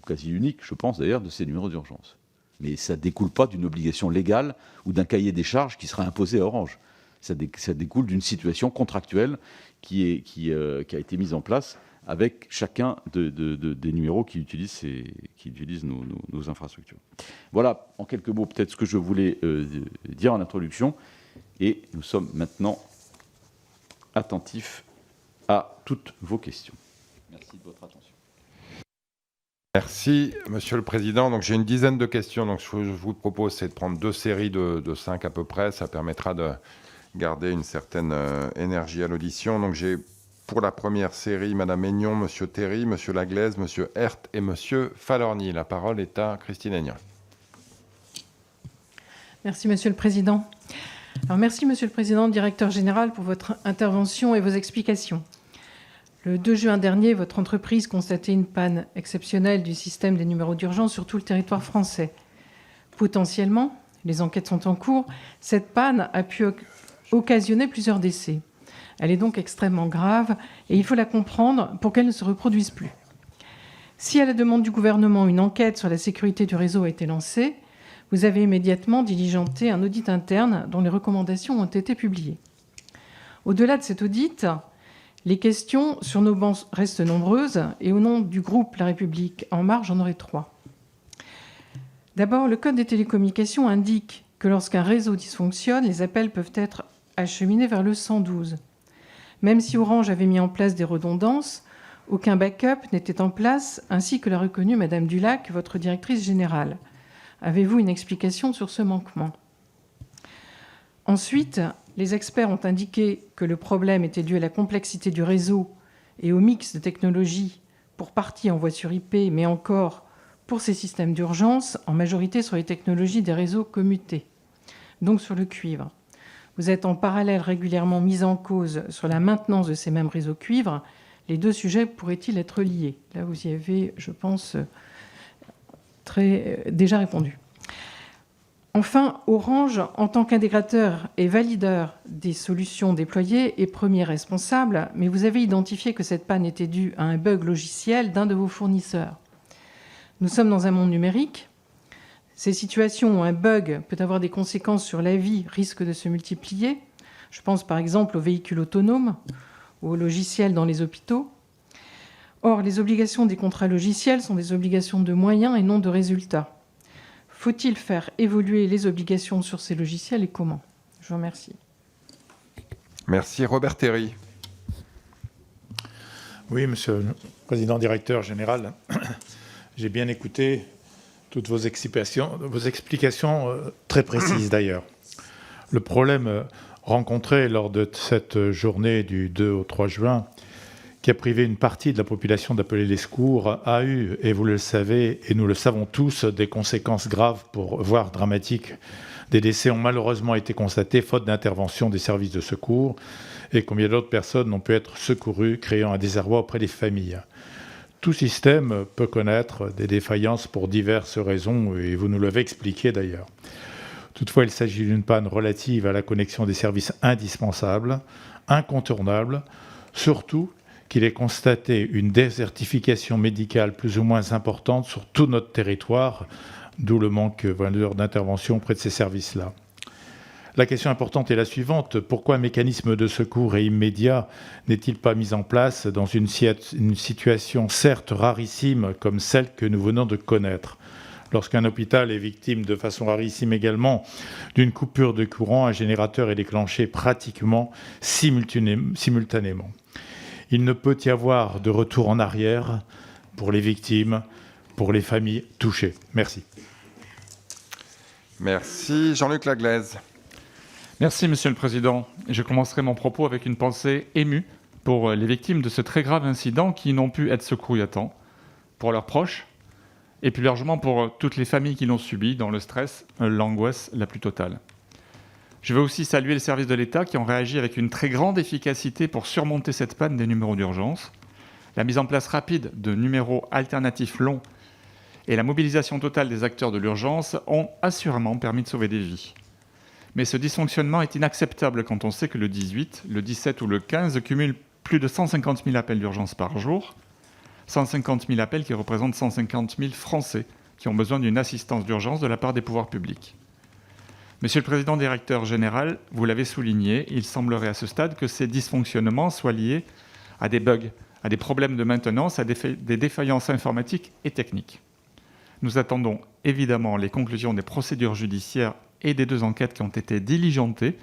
quasi unique, je pense d'ailleurs, de ces numéros d'urgence. Mais ça ne découle pas d'une obligation légale ou d'un cahier des charges qui sera imposé à Orange. Ça découle d'une situation contractuelle qui a été mise en place avec chacun des numéros qui utilisent nos infrastructures. Voilà, en quelques mots, peut-être ce que je voulais dire en introduction. Et nous sommes maintenant attentifs à toutes vos questions. Merci de votre attention. Merci, Monsieur le Président. Donc, j'ai une dizaine de questions. Donc, ce que je vous propose, c'est de prendre 2 séries de 5 à peu près. Ça permettra de garder une certaine énergie à l'audition. Donc, j'ai pour la première série Madame Aignon, Monsieur Théry, Monsieur Laglaise, Monsieur Hert et Monsieur Falorni. La parole est à Christine Aignan. Merci, Monsieur le Président. Alors, merci, Monsieur le Président, directeur général, pour votre intervention et vos explications. Le 2 juin dernier, votre entreprise constatait une panne exceptionnelle du système des numéros d'urgence sur tout le territoire français. Potentiellement, les enquêtes sont en cours, cette panne a pu occasionner plusieurs décès. Elle est donc extrêmement grave et il faut la comprendre pour qu'elle ne se reproduise plus. Si, à la demande du gouvernement, une enquête sur la sécurité du réseau a été lancée, vous avez immédiatement diligenté un audit interne dont les recommandations ont été publiées. Au-delà de cet audit, les questions sur nos bancs restent nombreuses et au nom du groupe La République En Marche, j'en aurai 3. D'abord, le Code des télécommunications indique que lorsqu'un réseau dysfonctionne, les appels peuvent être acheminés vers le 112. Même si Orange avait mis en place des redondances, aucun backup n'était en place, ainsi que l'a reconnu Madame Dulac, votre directrice générale. Avez-vous une explication sur ce manquement ? Ensuite, les experts ont indiqué que le problème était dû à la complexité du réseau et au mix de technologies, pour partie en voie sur IP, mais encore pour ces systèmes d'urgence, en majorité sur les technologies des réseaux commutés, donc sur le cuivre. Vous êtes en parallèle régulièrement mis en cause sur la maintenance de ces mêmes réseaux cuivre. Les 2 sujets pourraient-ils être liés ? Là, vous y avez, je pense, déjà répondu. Enfin, Orange, en tant qu'intégrateur et valideur des solutions déployées, est premier responsable, mais vous avez identifié que cette panne était due à un bug logiciel d'un de vos fournisseurs. Nous sommes dans un monde numérique. Ces situations où un bug peut avoir des conséquences sur la vie risquent de se multiplier. Je pense par exemple aux véhicules autonomes ou aux logiciels dans les hôpitaux. Or, les obligations des contrats logiciels sont des obligations de moyens et non de résultats. Faut-il faire évoluer les obligations sur ces logiciels et comment ? Je vous remercie. Merci. Robert Théry. Oui, Monsieur le Président directeur général, j'ai bien écouté toutes vos explications très précises d'ailleurs. Le problème rencontré lors de cette journée du 2 au 3 juin, qui a privé une partie de la population d'appeler les secours, a eu, et vous le savez, et nous le savons tous, des conséquences graves, voire dramatiques. Des décès ont malheureusement été constatés faute d'intervention des services de secours, et combien d'autres personnes ont pu être secourues, créant un désarroi auprès des familles. Tout système peut connaître des défaillances pour diverses raisons, et vous nous l'avez expliqué d'ailleurs. Toutefois, il s'agit d'une panne relative à la connexion des services indispensables, incontournables, surtout qu'il est constaté une désertification médicale plus ou moins importante sur tout notre territoire, d'où le manque d'intervention auprès de ces services-là. La question importante est la suivante. Pourquoi un mécanisme de secours et immédiat n'est-il pas mis en place dans une situation certes rarissime comme celle que nous venons de connaître ? Lorsqu'un hôpital est victime de façon rarissime également d'une coupure de courant, un générateur est déclenché pratiquement simultanément. Il ne peut y avoir de retour en arrière pour les victimes, pour les familles touchées. Merci. Merci. Jean-Luc Laglaise. Merci, Monsieur le Président. Je commencerai mon propos avec une pensée émue pour les victimes de ce très grave incident qui n'ont pu être secourues à temps, pour leurs proches et plus largement pour toutes les familles qui l'ont subi dans le stress, l'angoisse la plus totale. Je veux aussi saluer les services de l'État qui ont réagi avec une très grande efficacité pour surmonter cette panne des numéros d'urgence. La mise en place rapide de numéros alternatifs longs et la mobilisation totale des acteurs de l'urgence ont assurément permis de sauver des vies. Mais ce dysfonctionnement est inacceptable quand on sait que le 18, le 17 ou le 15 cumulent plus de 150 000 appels d'urgence par jour, 150 000 appels qui représentent 150 000 Français qui ont besoin d'une assistance d'urgence de la part des pouvoirs publics. Monsieur le Président directeur général, vous l'avez souligné, il semblerait à ce stade que ces dysfonctionnements soient liés à des bugs, à des problèmes de maintenance, à des défaillances informatiques et techniques. Nous attendons évidemment les conclusions des procédures judiciaires et des 2 enquêtes qui ont été diligentées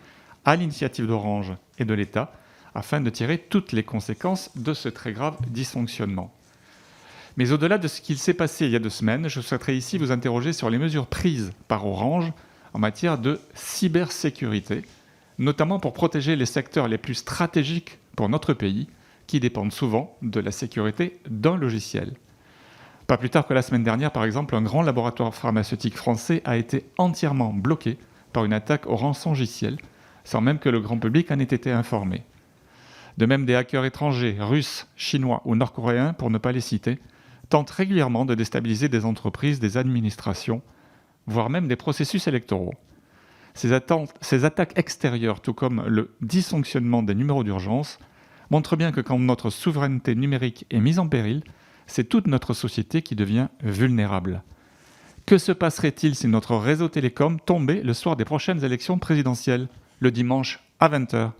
à l'initiative d'Orange et de l'État afin de tirer toutes les conséquences de ce très grave dysfonctionnement. Mais au-delà de ce qu'il s'est passé il y a 2 semaines, je souhaiterais ici vous interroger sur les mesures prises par Orange en matière de cybersécurité, notamment pour protéger les secteurs les plus stratégiques pour notre pays, qui dépendent souvent de la sécurité d'un logiciel. Pas plus tard que la semaine dernière, par exemple, un grand laboratoire pharmaceutique français a été entièrement bloqué par une attaque au rançongiciel, sans même que le grand public en ait été informé. De même, des hackers étrangers, russes, chinois ou nord-coréens, pour ne pas les citer, tentent régulièrement de déstabiliser des entreprises, des administrations, voire même des processus électoraux. Ces attaques extérieures, tout comme le dysfonctionnement des numéros d'urgence, montrent bien que quand notre souveraineté numérique est mise en péril, c'est toute notre société qui devient vulnérable. Que se passerait-il si notre réseau télécom tombait le soir des prochaines élections présidentielles, le dimanche à 20h ?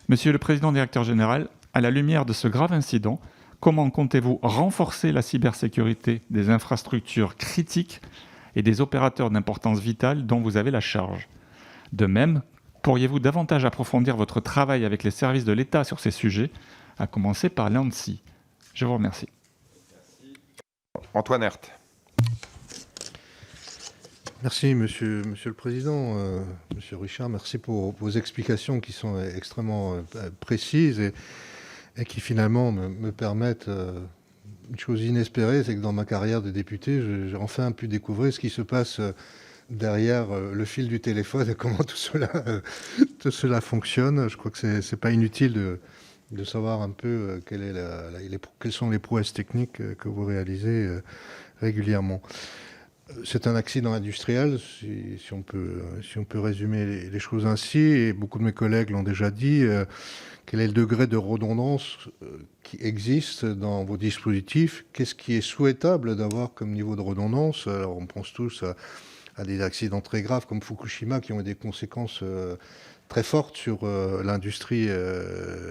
Monsieur le Président directeur général, à la lumière de ce grave incident, comment comptez-vous renforcer la cybersécurité des infrastructures critiques et des opérateurs d'importance vitale dont vous avez la charge ? De même, pourriez-vous davantage approfondir votre travail avec les services de l'État sur ces sujets, à commencer par l'ANSSI ? Je vous remercie. Antoine Herth. Merci, Monsieur le Président. Monsieur Richard, merci pour vos explications qui sont extrêmement précises et qui finalement me permettent une chose inespérée, c'est que dans ma carrière de député, j'ai enfin pu découvrir ce qui se passe derrière le fil du téléphone et comment tout cela fonctionne. Je crois que c'est pas inutile de savoir un peu quelles sont les prouesses techniques que vous réalisez régulièrement. C'est un accident industriel, si on peut résumer les choses ainsi, et beaucoup de mes collègues l'ont déjà dit. Quel est le degré de redondance qui existe dans vos dispositifs? Qu'est-ce qui est souhaitable d'avoir comme niveau de redondance? Alors, on pense tous à des accidents très graves comme Fukushima qui ont eu des conséquences très forte sur l'industrie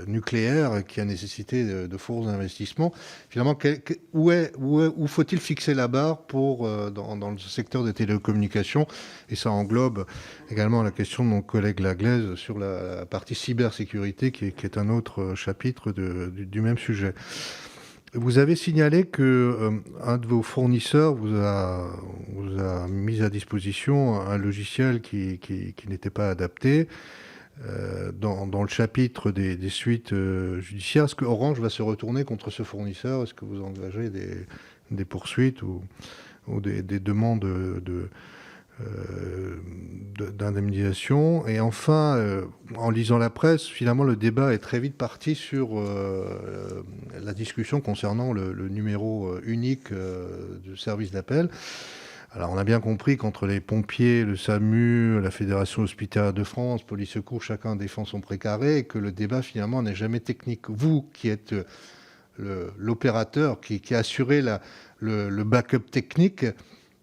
nucléaire qui a nécessité de forts investissements. Finalement, où faut-il fixer la barre dans le secteur des télécommunications? Et ça englobe également la question de mon collègue Laglaise sur la partie cybersécurité qui est un autre chapitre du même sujet. Vous avez signalé que un de vos fournisseurs vous a mis à disposition un logiciel qui n'était pas adapté. Dans le chapitre des suites judiciaires, est-ce que Orange va se retourner contre ce fournisseur? Est-ce que vous engagez des poursuites ou des demandes d'indemnisation? Et enfin, en lisant la presse, finalement, le débat est très vite parti sur la discussion concernant le numéro unique du service d'appel. Alors, on a bien compris qu'entre les pompiers, le SAMU, la Fédération hospitalière de France, Police Secours, chacun défend son précaré et que le débat, finalement, n'est jamais technique. Vous, qui êtes l'opérateur, qui a assuré le backup technique,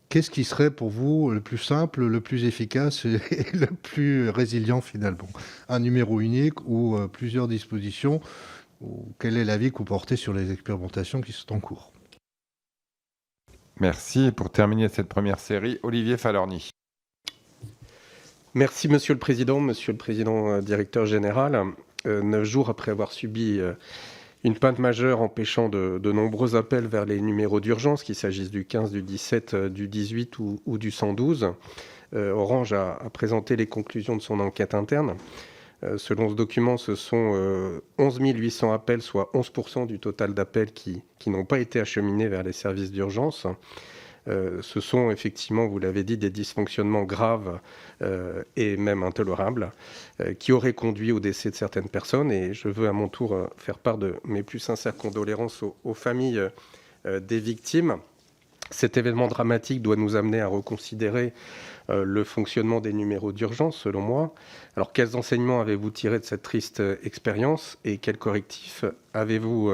qu'est-ce qui serait pour vous le plus simple, le plus efficace et le plus résilient, finalement? Un numéro unique ou plusieurs dispositions? Quel est l'avis que vous portez sur les expérimentations qui sont en cours? Merci. Et pour terminer cette première série, Olivier Falorni. Merci, Monsieur le Président directeur général. 9 jours après avoir subi une panne majeure empêchant de nombreux appels vers les numéros d'urgence, qu'il s'agisse du 15, du 17, du 18 ou du 112, Orange a présenté les conclusions de son enquête interne. Selon ce document, ce sont 11 800 appels, soit 11% du total d'appels qui n'ont pas été acheminés vers les services d'urgence. Ce sont effectivement, vous l'avez dit, des dysfonctionnements graves et même intolérables qui auraient conduit au décès de certaines personnes. Et je veux à mon tour faire part de mes plus sincères condoléances aux familles des victimes. Cet événement dramatique doit nous amener à reconsidérer le fonctionnement des numéros d'urgence, selon moi. Alors, quels enseignements avez-vous tirés de cette triste expérience et quels correctifs avez-vous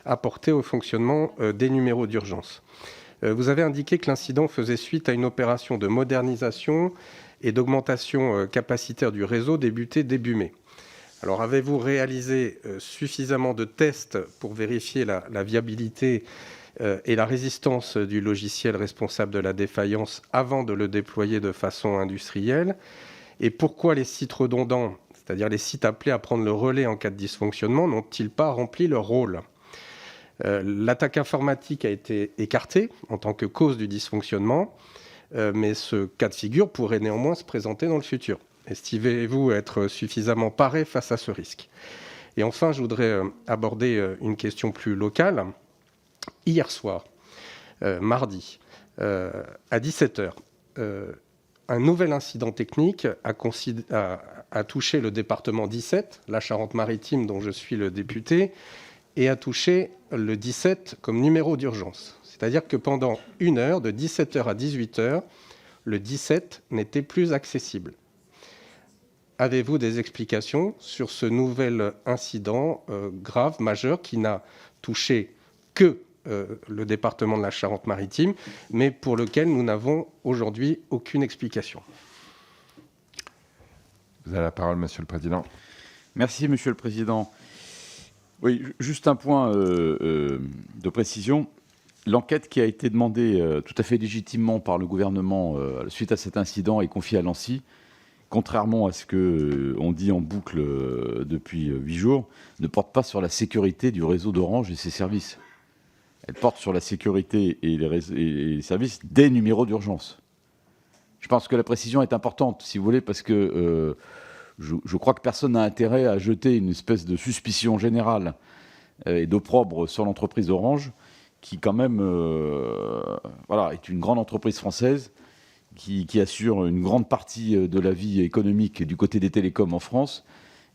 apportés au fonctionnement des numéros d'urgence ? Vous avez indiqué que l'incident faisait suite à une opération de modernisation et d'augmentation capacitaire du réseau débutée début mai. Alors, avez-vous réalisé suffisamment de tests pour vérifier la viabilité et la résistance du logiciel responsable de la défaillance avant de le déployer de façon industrielle? Et pourquoi les sites redondants, c'est-à-dire les sites appelés à prendre le relais en cas de dysfonctionnement, n'ont-ils pas rempli leur rôle? L'attaque informatique a été écartée en tant que cause du dysfonctionnement, mais ce cas de figure pourrait néanmoins se présenter dans le futur. Estimez-vous être suffisamment paré face à ce risque? Et enfin, je voudrais aborder une question plus locale. Hier soir, mardi, à 17h, un nouvel incident technique a touché le département 17, la Charente-Maritime dont je suis le député, et a touché le 17 comme numéro d'urgence. C'est-à-dire que pendant une heure, de 17h à 18h, le 17 n'était plus accessible. Avez-vous des explications sur ce nouvel incident grave, majeur, qui n'a touché que le département de la Charente-Maritime, mais pour lequel nous n'avons aujourd'hui aucune explication? Vous avez la parole, Monsieur le Président. Merci, Monsieur le Président. Oui, juste un point de précision. L'enquête qui a été demandée tout à fait légitimement par le gouvernement suite à cet incident est confiée à l'ANSSI. Contrairement à ce qu'on dit en boucle depuis 8 jours, ne porte pas sur la sécurité du réseau d'Orange et ses services. Elle porte sur la sécurité et les services des numéros d'urgence. Je pense que la précision est importante, si vous voulez, parce que je crois que personne n'a intérêt à jeter une espèce de suspicion générale et d'opprobre sur l'entreprise Orange, qui quand même est une grande entreprise française, qui assure une grande partie de la vie économique du côté des télécoms en France.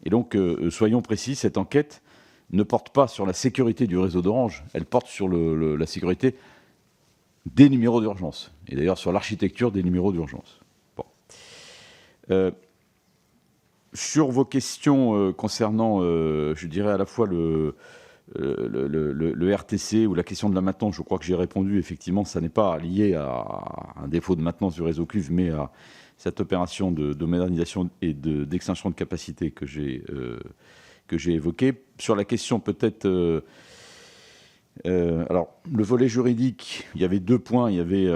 Et donc, soyons précis, cette enquête ne porte pas sur la sécurité du réseau d'Orange, elle porte sur la sécurité des numéros d'urgence, et d'ailleurs sur l'architecture des numéros d'urgence. Bon. Sur vos questions concernant, je dirais, à la fois le RTC ou la question de la maintenance, je crois que j'ai répondu. Effectivement, ça n'est pas lié à un défaut de maintenance du réseau cuivre, mais à cette opération de modernisation et d'extension de capacité que j'ai évoquée. Sur la question peut-être... alors, le volet juridique, il y avait 2 points. Il y avait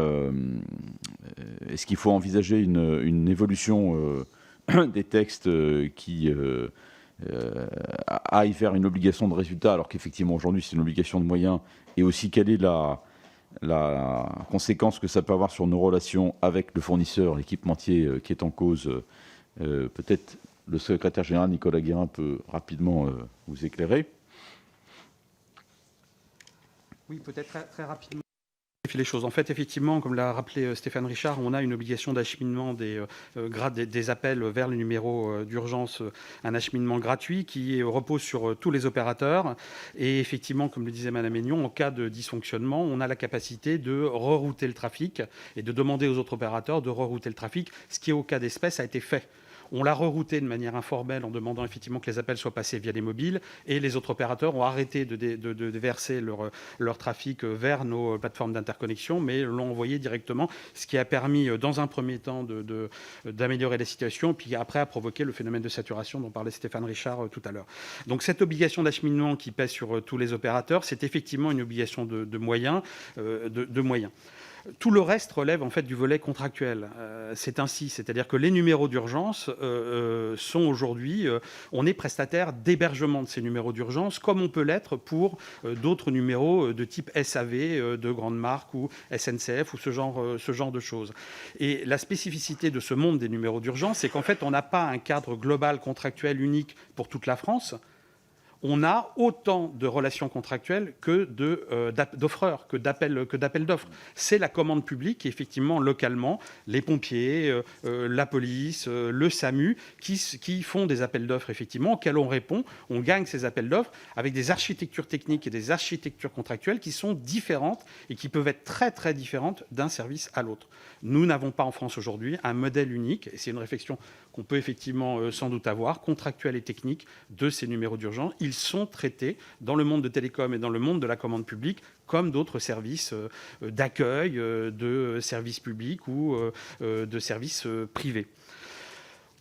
est-ce qu'il faut envisager une évolution des textes qui aillent vers une obligation de résultat, alors qu'effectivement aujourd'hui c'est une obligation de moyens, et aussi quelle est la conséquence que ça peut avoir sur nos relations avec le fournisseur, l'équipementier qui est en cause. Peut-être le secrétaire général Nicolas Guérin peut rapidement vous éclairer. Oui, peut-être très rapidement. Les choses. En fait, effectivement, comme l'a rappelé Stéphane Richard, on a une obligation d'acheminement des appels vers le numéro d'urgence, un acheminement gratuit qui repose sur tous les opérateurs. Et effectivement, comme le disait Madame Aignon, en cas de dysfonctionnement, on a la capacité de rerouter le trafic et de demander aux autres opérateurs de rerouter le trafic, ce qui, au cas d'espèce, a été fait. On l'a rerouté de manière informelle en demandant effectivement que les appels soient passés via les mobiles, et les autres opérateurs ont arrêté de verser leur trafic vers nos plateformes d'interconnexion, mais l'ont envoyé directement, ce qui a permis dans un premier temps d'améliorer la situation, puis après a provoqué le phénomène de saturation dont parlait Stéphane Richard tout à l'heure. Donc cette obligation d'acheminement qui pèse sur tous les opérateurs, c'est effectivement une obligation de moyens. Tout le reste relève en fait du volet contractuel. C'est ainsi, c'est-à-dire que les numéros d'urgence sont aujourd'hui, on est prestataire d'hébergement de ces numéros d'urgence, comme on peut l'être pour d'autres numéros de type SAV, de grandes marques ou SNCF ou ce genre de choses. Et la spécificité de ce monde des numéros d'urgence, c'est qu'en fait, on n'a pas un cadre global contractuel unique pour toute la France. on a autant de relations contractuelles que d'offreurs, que d'appels d'offres. C'est la commande publique, effectivement, localement, les pompiers, la police, le SAMU, qui font des appels d'offres, effectivement, auxquels on répond. On gagne ces appels d'offres avec des architectures techniques et des architectures contractuelles qui sont différentes et qui peuvent être très, très différentes d'un service à l'autre. Nous n'avons pas en France aujourd'hui un modèle unique, et c'est une réflexion qu'on peut effectivement sans doute avoir, contractuelle et technique, de ces numéros d'urgence. Ils sont traités dans le monde de télécom et dans le monde de la commande publique comme d'autres services d'accueil, de services publics ou de services privés.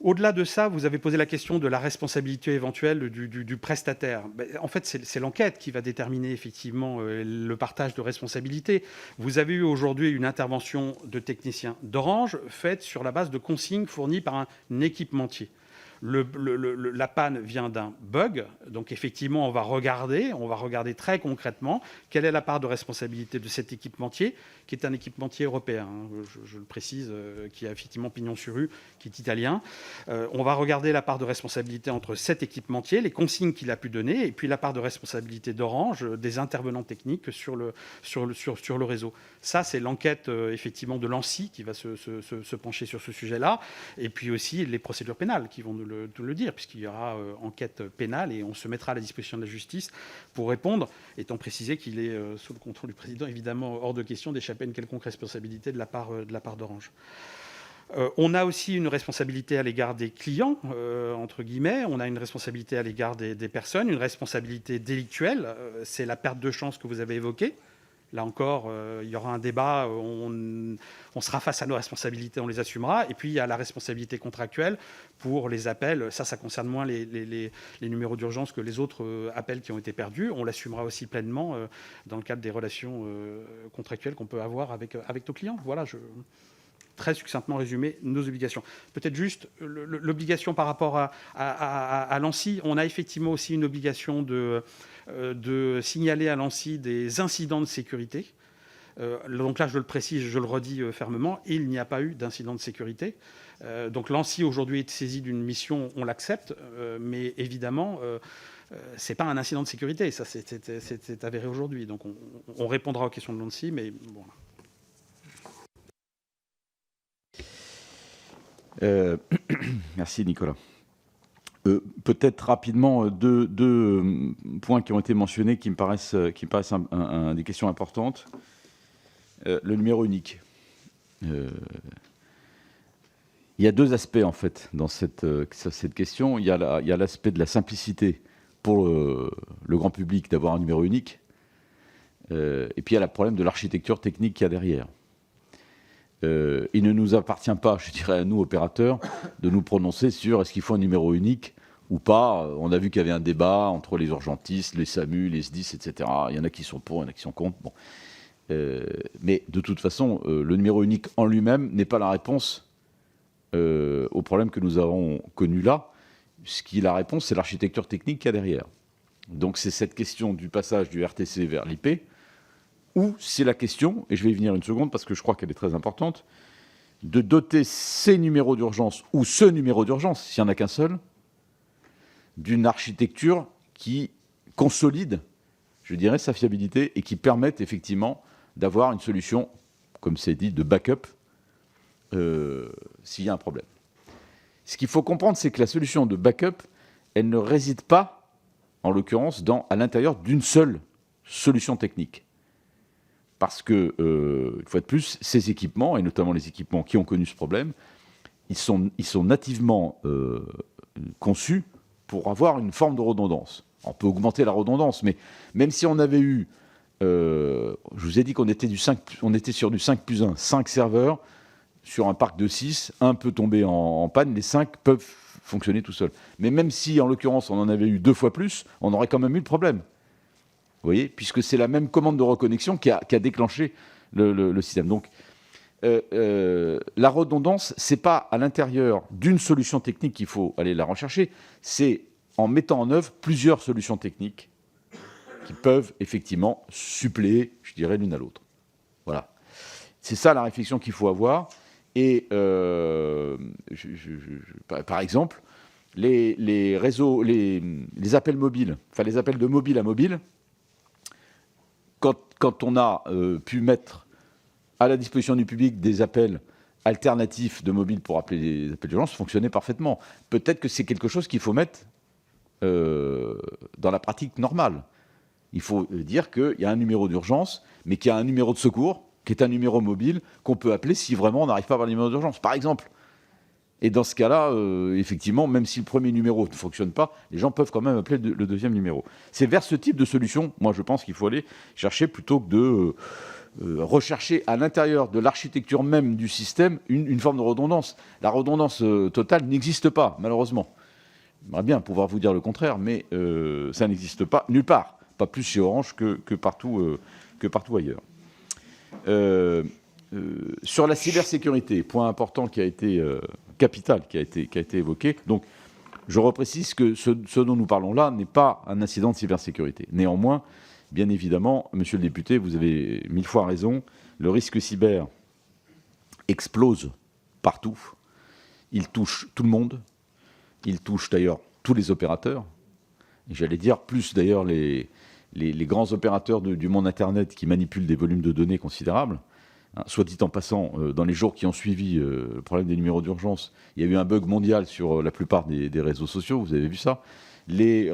Au-delà de ça, vous avez posé la question de la responsabilité éventuelle du prestataire. En fait, c'est l'enquête qui va déterminer effectivement le partage de responsabilités. Vous avez eu aujourd'hui une intervention de techniciens d'Orange faite sur la base de consignes fournies par un équipementier. La panne vient d'un bug, donc effectivement on va regarder très concrètement quelle est la part de responsabilité de cet équipementier, qui est un équipementier européen, je le précise, qui a effectivement pignon sur rue, qui est italien. On va regarder la part de responsabilité entre cet équipementier, les consignes qu'il a pu donner, et puis la part de responsabilité d'Orange, des intervenants techniques sur le réseau. Ça, c'est l'enquête effectivement de l'ANSSI qui va se pencher sur ce sujet-là, et puis aussi les procédures pénales qui vont nous le dire, puisqu'il y aura enquête pénale et on se mettra à la disposition de la justice pour répondre, étant précisé qu'il est sous le contrôle du président, évidemment hors de question d'échapper à une quelconque responsabilité de la part d'Orange. On a aussi une responsabilité à l'égard des clients, entre guillemets, on a une responsabilité à l'égard des personnes, une responsabilité délictuelle, c'est la perte de chance que vous avez évoquée. Là encore, il y aura un débat, on sera face à nos responsabilités, on les assumera. Et puis, il y a la responsabilité contractuelle pour les appels. Ça concerne moins les numéros d'urgence que les autres appels qui ont été perdus. On l'assumera aussi pleinement dans le cadre des relations contractuelles qu'on peut avoir avec nos clients. Voilà, très succinctement résumé nos obligations. Peut-être juste l'obligation par rapport à l'ANSSI. On a effectivement aussi une obligation de signaler à l'ANSSI des incidents de sécurité. Donc là, je le précise, je le redis fermement, il n'y a pas eu d'incident de sécurité. Donc l'ANSSI aujourd'hui est saisie d'une mission, on l'accepte, mais évidemment, c'est pas un incident de sécurité, ça c'est avéré aujourd'hui. Donc on répondra aux questions de l'ANSSI, mais bon. Merci Nicolas. Peut-être rapidement deux points qui ont été mentionnés qui me paraissent des questions importantes. Le numéro unique. Il y a deux aspects en fait dans cette question. Il y a l'aspect de la simplicité pour le grand public d'avoir un numéro unique, et puis il y a le problème de l'architecture technique qu'il y a derrière. Il ne nous appartient pas, je dirais à nous, opérateurs, de nous prononcer sur est-ce qu'il faut un numéro unique ou pas. On a vu qu'il y avait un débat entre les urgentistes, les SAMU, les SDIS, etc. Il y en a qui sont pour, il y en a qui sont contre. Bon. Mais de toute façon, le numéro unique en lui-même n'est pas la réponse au problème que nous avons connu là. La réponse, c'est l'architecture technique qu'il y a derrière. Donc c'est cette question du passage du RTC vers l'IP, ou c'est la question, et je vais y venir une seconde parce que je crois qu'elle est très importante, de doter ces numéros d'urgence, ou ce numéro d'urgence, s'il n'y en a qu'un seul, d'une architecture qui consolide, je dirais, sa fiabilité et qui permette effectivement d'avoir une solution, comme c'est dit, de backup s'il y a un problème. Ce qu'il faut comprendre, c'est que la solution de backup, elle ne réside pas, en l'occurrence, à l'intérieur d'une seule solution technique. Parce que, une fois de plus, ces équipements, et notamment les équipements qui ont connu ce problème, ils sont nativement conçus pour avoir une forme de redondance. On peut augmenter la redondance, mais même si on avait eu, je vous ai dit qu'on était sur du 5+1, 5 serveurs, sur un parc de 6, un peut tomber en panne, les 5 peuvent fonctionner tout seuls. Mais même si, en l'occurrence, on en avait eu 2 fois plus, on aurait quand même eu le problème. Vous voyez, puisque c'est la même commande de reconnexion qui a déclenché le système. Donc, la redondance, c'est pas à l'intérieur d'une solution technique qu'il faut aller la rechercher, c'est en mettant en œuvre plusieurs solutions techniques qui peuvent effectivement suppléer, je dirais, l'une à l'autre. Voilà. C'est ça la réflexion qu'il faut avoir. Et par exemple, les réseaux, les appels mobiles, enfin les appels de mobile à mobile, quand on a pu mettre à la disposition du public des appels alternatifs de mobile pour appeler les appels d'urgence, fonctionnait parfaitement. Peut-être que c'est quelque chose qu'il faut mettre dans la pratique normale. Il faut dire qu'il y a un numéro d'urgence, mais qu'il y a un numéro de secours, qui est un numéro mobile, qu'on peut appeler si vraiment on n'arrive pas à avoir le numéro d'urgence, par exemple. Et dans ce cas-là, effectivement, même si le premier numéro ne fonctionne pas, les gens peuvent quand même appeler le deuxième numéro. C'est vers ce type de solution, moi je pense qu'il faut aller chercher, plutôt que de rechercher à l'intérieur de l'architecture même du système une forme de redondance. La redondance totale n'existe pas, malheureusement. J'aimerais bien pouvoir vous dire le contraire, mais ça n'existe pas nulle part. Pas plus chez Orange que partout ailleurs. Sur la cybersécurité, point important qui a été capital, qui a été évoqué. Donc, je reprécise que ce dont nous parlons là n'est pas un incident de cybersécurité. Néanmoins, bien évidemment, monsieur le député, vous avez 1000 fois raison, le risque cyber explose partout. Il touche tout le monde. Il touche d'ailleurs tous les opérateurs. Et j'allais dire plus d'ailleurs les grands opérateurs du monde Internet qui manipulent des volumes de données considérables. Soit dit en passant, dans les jours qui ont suivi le problème des numéros d'urgence, il y a eu un bug mondial sur la plupart des réseaux sociaux, vous avez vu ça. Les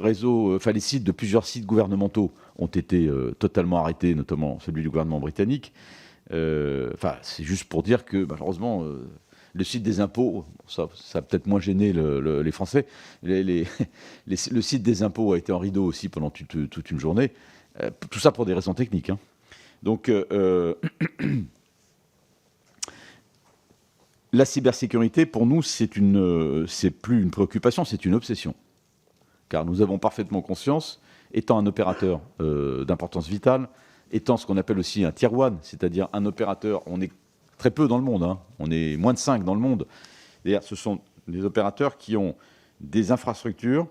sites de plusieurs sites gouvernementaux ont été totalement arrêtés, notamment celui du gouvernement britannique. C'est juste pour dire que malheureusement, le site des impôts, ça a peut-être moins gêné les Français, le site des impôts a été en rideau aussi pendant toute une journée. Tout ça pour des raisons techniques. Donc, la cybersécurité, pour nous, c'est plus une préoccupation, c'est une obsession. Car nous avons parfaitement conscience, étant un opérateur d'importance vitale, étant ce qu'on appelle aussi un tier 1, c'est-à-dire un opérateur, on est très peu dans le monde, on est moins de 5 dans le monde. D'ailleurs, ce sont des opérateurs qui ont des infrastructures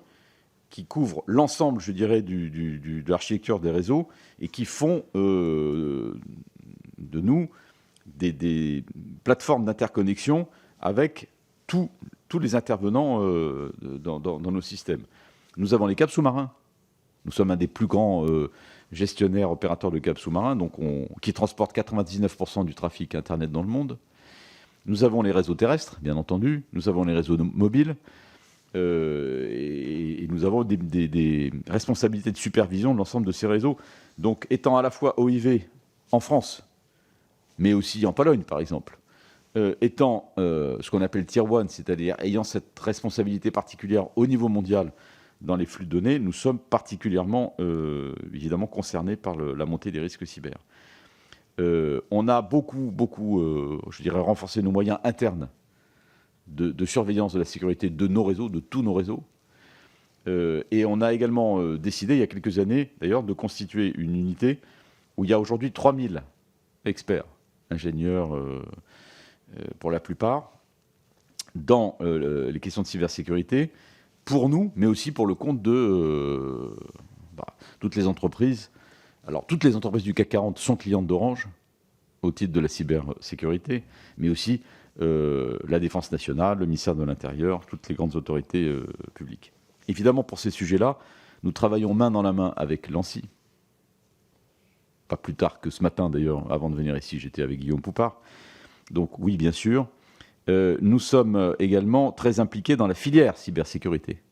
qui couvrent l'ensemble, je dirais, de l'architecture des réseaux et qui font de nous des plateformes d'interconnexion avec tous les intervenants dans nos systèmes. Nous avons les câbles sous-marins. Nous sommes un des plus grands gestionnaires, opérateurs de câbles sous-marins, qui transportent 99% du trafic Internet dans le monde. Nous avons les réseaux terrestres, bien entendu. Nous avons les réseaux mobiles. Et nous avons des responsabilités de supervision de l'ensemble de ces réseaux. Donc, étant à la fois OIV en France, mais aussi en Pologne, par exemple, étant ce qu'on appelle Tier 1, c'est-à-dire ayant cette responsabilité particulière au niveau mondial dans les flux de données, nous sommes particulièrement, évidemment, concernés par la montée des risques cyber. On a beaucoup, je dirais, renforcé nos moyens internes de surveillance de la sécurité de nos réseaux, de tous nos réseaux. Et on a également décidé, il y a quelques années, d'ailleurs, de constituer une unité où il y a aujourd'hui 3000 experts, ingénieurs pour la plupart, dans les questions de cybersécurité, pour nous, mais aussi pour le compte de toutes les entreprises. Alors, toutes les entreprises du CAC 40 sont clientes d'Orange, au titre de la cybersécurité, mais aussi la Défense nationale, le ministère de l'Intérieur, toutes les grandes autorités publiques. Évidemment, pour ces sujets-là, nous travaillons main dans la main avec l'ANSSI. Pas plus tard que ce matin, d'ailleurs, avant de venir ici, j'étais avec Guillaume Poupard. Donc oui, bien sûr. Nous sommes également très impliqués dans la filière cybersécurité.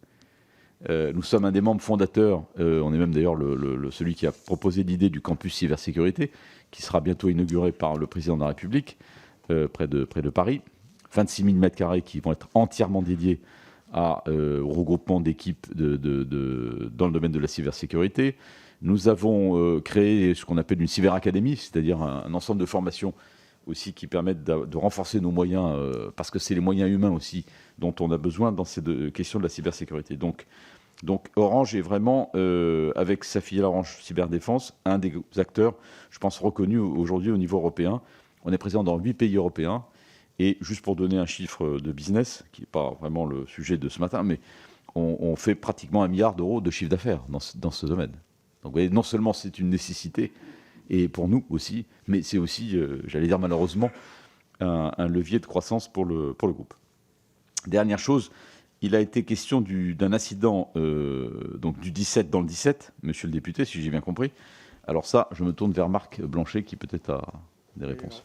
Nous sommes un des membres fondateurs, on est même d'ailleurs celui qui a proposé l'idée du campus cybersécurité, qui sera bientôt inauguré par le président de la République, près de Paris. 26 000 m² qui vont être entièrement dédiés au regroupement d'équipes dans le domaine de la cybersécurité. Nous avons créé ce qu'on appelle une cyberacadémie, c'est-à-dire un ensemble de formations aussi qui permettent de renforcer nos moyens, parce que c'est les moyens humains aussi dont on a besoin dans ces questions de la cybersécurité. Donc Orange est vraiment, avec sa filiale Orange Cyberdéfense, un des acteurs, je pense, reconnus aujourd'hui au niveau européen. On est présent dans 8 pays européens. Et juste pour donner un chiffre de business, qui n'est pas vraiment le sujet de ce matin, mais on fait pratiquement 1 milliard d'euros de chiffre d'affaires dans ce domaine. Donc vous voyez, non seulement c'est une nécessité, et pour nous aussi, mais c'est aussi, j'allais dire malheureusement, un levier de croissance pour le groupe. Dernière chose, il a été question d'un incident donc du 17 dans le 17, monsieur le député, si j'ai bien compris. Alors ça, je me tourne vers Marc Blanchet qui peut-être a des réponses.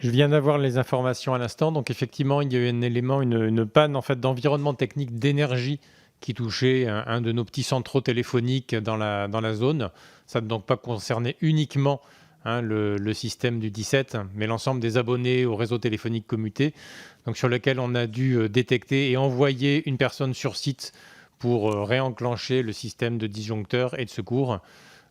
Je viens d'avoir les informations à l'instant. Donc effectivement, il y a eu un élément, une panne en fait d'environnement technique d'énergie qui touchait un de nos petits centraux téléphoniques dans la zone. Ça n'a donc pas concerné uniquement le système du 17, mais l'ensemble des abonnés au réseau téléphonique commuté, donc sur lequel on a dû détecter et envoyer une personne sur site pour réenclencher le système de disjoncteur et de secours.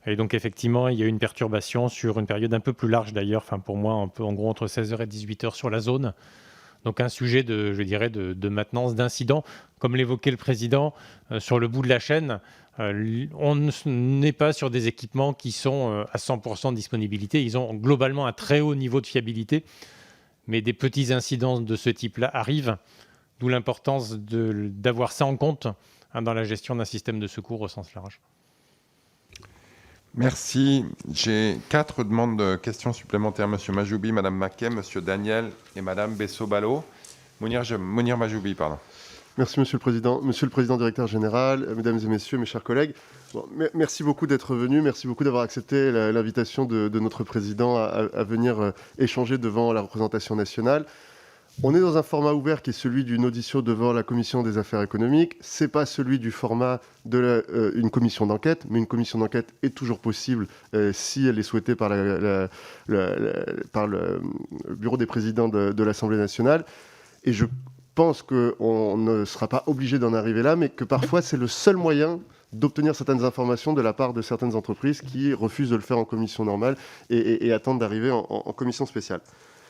Et donc effectivement, il y a eu une perturbation sur une période un peu plus large d'ailleurs, enfin pour moi, en gros entre 16h et 18h sur la zone. Donc un sujet de maintenance, d'incident. Comme l'évoquait le président, sur le bout de la chaîne, on n'est pas sur des équipements qui sont à 100% de disponibilité. Ils ont globalement un très haut niveau de fiabilité, mais des petits incidents de ce type-là arrivent, d'où l'importance d'avoir ça en compte dans la gestion d'un système de secours au sens large. Merci. J'ai 4 demandes de questions supplémentaires. Monsieur Majoubi, Madame Maquet, Monsieur Daniel et Madame Bessot-Ballot. Mounir Majoubi, pardon. Merci Monsieur le Président. Monsieur le Président Directeur Général, Mesdames et Messieurs, mes chers collègues. Bon, merci beaucoup d'être venus. Merci beaucoup d'avoir accepté l'invitation de notre Président à venir échanger devant la représentation nationale. On est dans un format ouvert qui est celui d'une audition devant la Commission des affaires économiques. Ce n'est pas celui du format d'une commission d'enquête, mais une commission d'enquête est toujours possible si elle est souhaitée par le bureau des présidents de l'Assemblée nationale. Et je pense qu'on ne sera pas obligé d'en arriver là, mais que parfois c'est le seul moyen d'obtenir certaines informations de la part de certaines entreprises qui refusent de le faire en commission normale et attendent d'arriver en commission spéciale.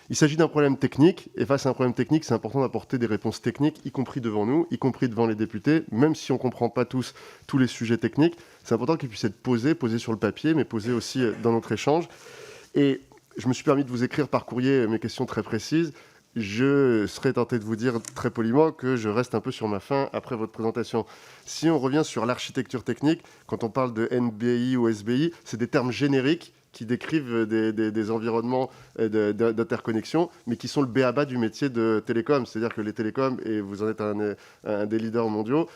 Il s'agit d'un problème technique, et face à un problème technique, c'est important d'apporter des réponses techniques, y compris devant nous, y compris devant les députés, même si on ne comprend pas tous les sujets techniques. C'est important qu'ils puissent être posés sur le papier, mais posés aussi dans notre échange. Et je me suis permis de vous écrire par courrier mes questions très précises. Je serais tenté de vous dire très poliment que je reste un peu sur ma faim après votre présentation. Si on revient sur l'architecture technique, quand on parle de NBI ou SBI, c'est des termes génériques qui décrivent des environnements d'interconnexion, mais qui sont le b.a.-ba du métier de télécom. C'est-à-dire que les télécoms, et vous en êtes un des leaders mondiaux,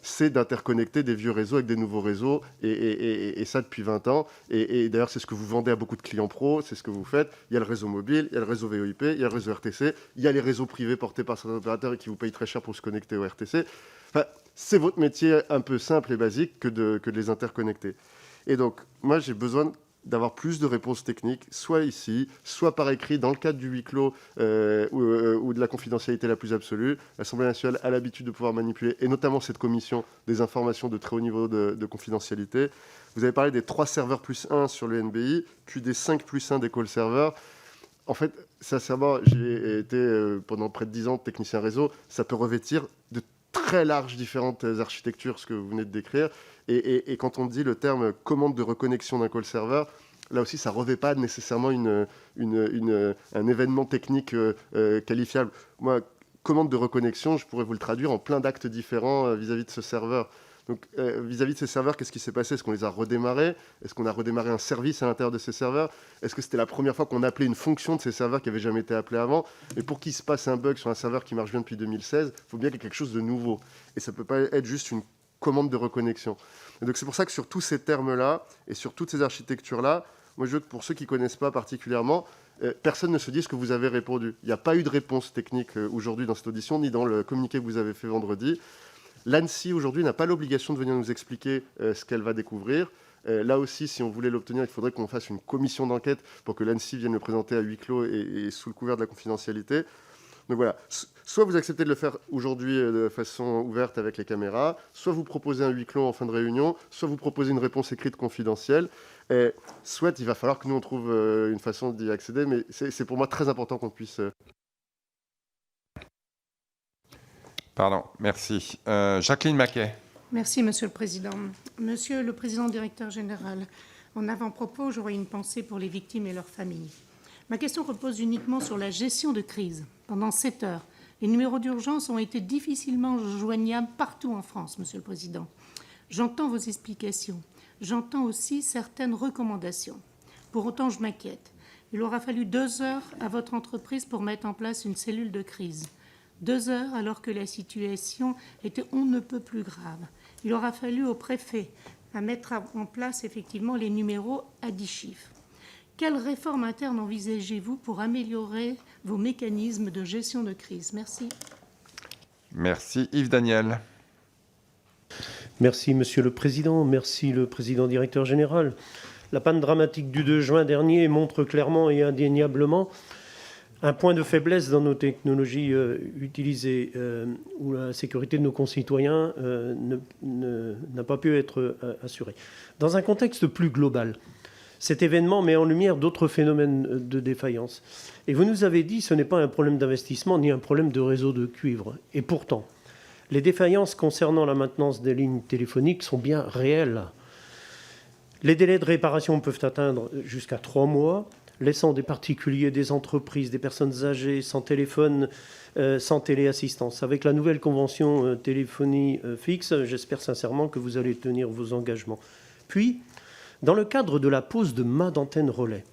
c'est d'interconnecter des vieux réseaux avec des nouveaux réseaux, et ça depuis 20 ans. Et d'ailleurs, c'est ce que vous vendez à beaucoup de clients pros, c'est ce que vous faites. Il y a le réseau mobile, il y a le réseau VoIP, il y a le réseau RTC, il y a les réseaux privés portés par certains opérateurs et qui vous payent très cher pour se connecter au RTC. Enfin, c'est votre métier un peu simple et basique que de les interconnecter. Et donc, moi, j'ai besoin d'avoir plus de réponses techniques, soit ici, soit par écrit, dans le cadre du huis clos ou de la confidentialité la plus absolue. L'Assemblée nationale a l'habitude de pouvoir manipuler, et notamment cette commission, des informations de très haut niveau de confidentialité. Vous avez parlé des 3 serveurs plus 1 sur le NBI, puis des 5 plus 1 des call serveurs. En fait, sincèrement, j'ai été pendant près de 10 ans technicien réseau. Ça peut revêtir de très larges différentes architectures, ce que vous venez de décrire. Et quand on dit le terme commande de reconnexion d'un call server, là aussi, ça ne revêt pas nécessairement un événement technique qualifiable. Moi, commande de reconnexion, je pourrais vous le traduire en plein d'actes différents vis-à-vis de ce serveur. Donc, vis-à-vis de ces serveurs, qu'est-ce qui s'est passé? Est-ce qu'on les a redémarrés? Est-ce qu'on a redémarré un service à l'intérieur de ces serveurs? Est-ce que c'était la première fois qu'on appelait une fonction de ces serveurs qui n'avait jamais été appelée avant? Et pour qu'il se passe un bug sur un serveur qui marche bien depuis 2016, il faut bien qu'il y ait quelque chose de nouveau. Et ça ne peut pas être juste une commande de reconnexion. Et donc c'est pour ça que sur tous ces termes-là et sur toutes ces architectures-là, moi je veux que pour ceux qui ne connaissent pas particulièrement, personne ne se dise que vous avez répondu. Il n'y a pas eu de réponse technique aujourd'hui dans cette audition, ni dans le communiqué que vous avez fait vendredi. L'ANSSI aujourd'hui n'a pas l'obligation de venir nous expliquer ce qu'elle va découvrir. Là aussi, si on voulait l'obtenir, il faudrait qu'on fasse une commission d'enquête pour que l'ANSSI vienne le présenter à huis clos et sous le couvert de la confidentialité. Donc voilà, soit vous acceptez de le faire aujourd'hui de façon ouverte avec les caméras, soit vous proposez un huis clos en fin de réunion, soit vous proposez une réponse écrite confidentielle, soit il va falloir que nous on trouve une façon d'y accéder, mais c'est pour moi très important qu'on puisse... Pardon, merci. Jacqueline Maquet. Merci, Monsieur le Président. Monsieur le Président Directeur Général, en avant-propos, j'aurais une pensée pour les victimes et leurs familles. Ma question repose uniquement sur la gestion de crise. Pendant 7 heures, les numéros d'urgence ont été difficilement joignables partout en France, Monsieur le Président. J'entends vos explications. J'entends aussi certaines recommandations. Pour autant, je m'inquiète. Il aura fallu 2 heures à votre entreprise pour mettre en place une cellule de crise. 2 heures alors que la situation était on ne peut plus grave. Il aura fallu au préfet à mettre en place effectivement les numéros à 10 chiffres. Quelle réforme interne envisagez-vous pour améliorer vos mécanismes de gestion de crise? Merci. Merci. Yves Daniel. Merci, Monsieur le Président. Merci, le Président directeur général. La panne dramatique du 2 juin dernier montre clairement et indéniablement un point de faiblesse dans nos technologies utilisées, où la sécurité de nos concitoyens n'a pas pu être assurée. Dans un contexte plus global, cet événement met en lumière d'autres phénomènes de défaillance. Et vous nous avez dit que ce n'est pas un problème d'investissement ni un problème de réseau de cuivre. Et pourtant, les défaillances concernant la maintenance des lignes téléphoniques sont bien réelles. Les délais de réparation peuvent atteindre jusqu'à 3 mois, laissant des particuliers, des entreprises, des personnes âgées sans téléphone, sans téléassistance. Avec la nouvelle convention téléphonie fixe, j'espère sincèrement que vous allez tenir vos engagements. Puis, dans le cadre de la pose de mâts d'antenne relais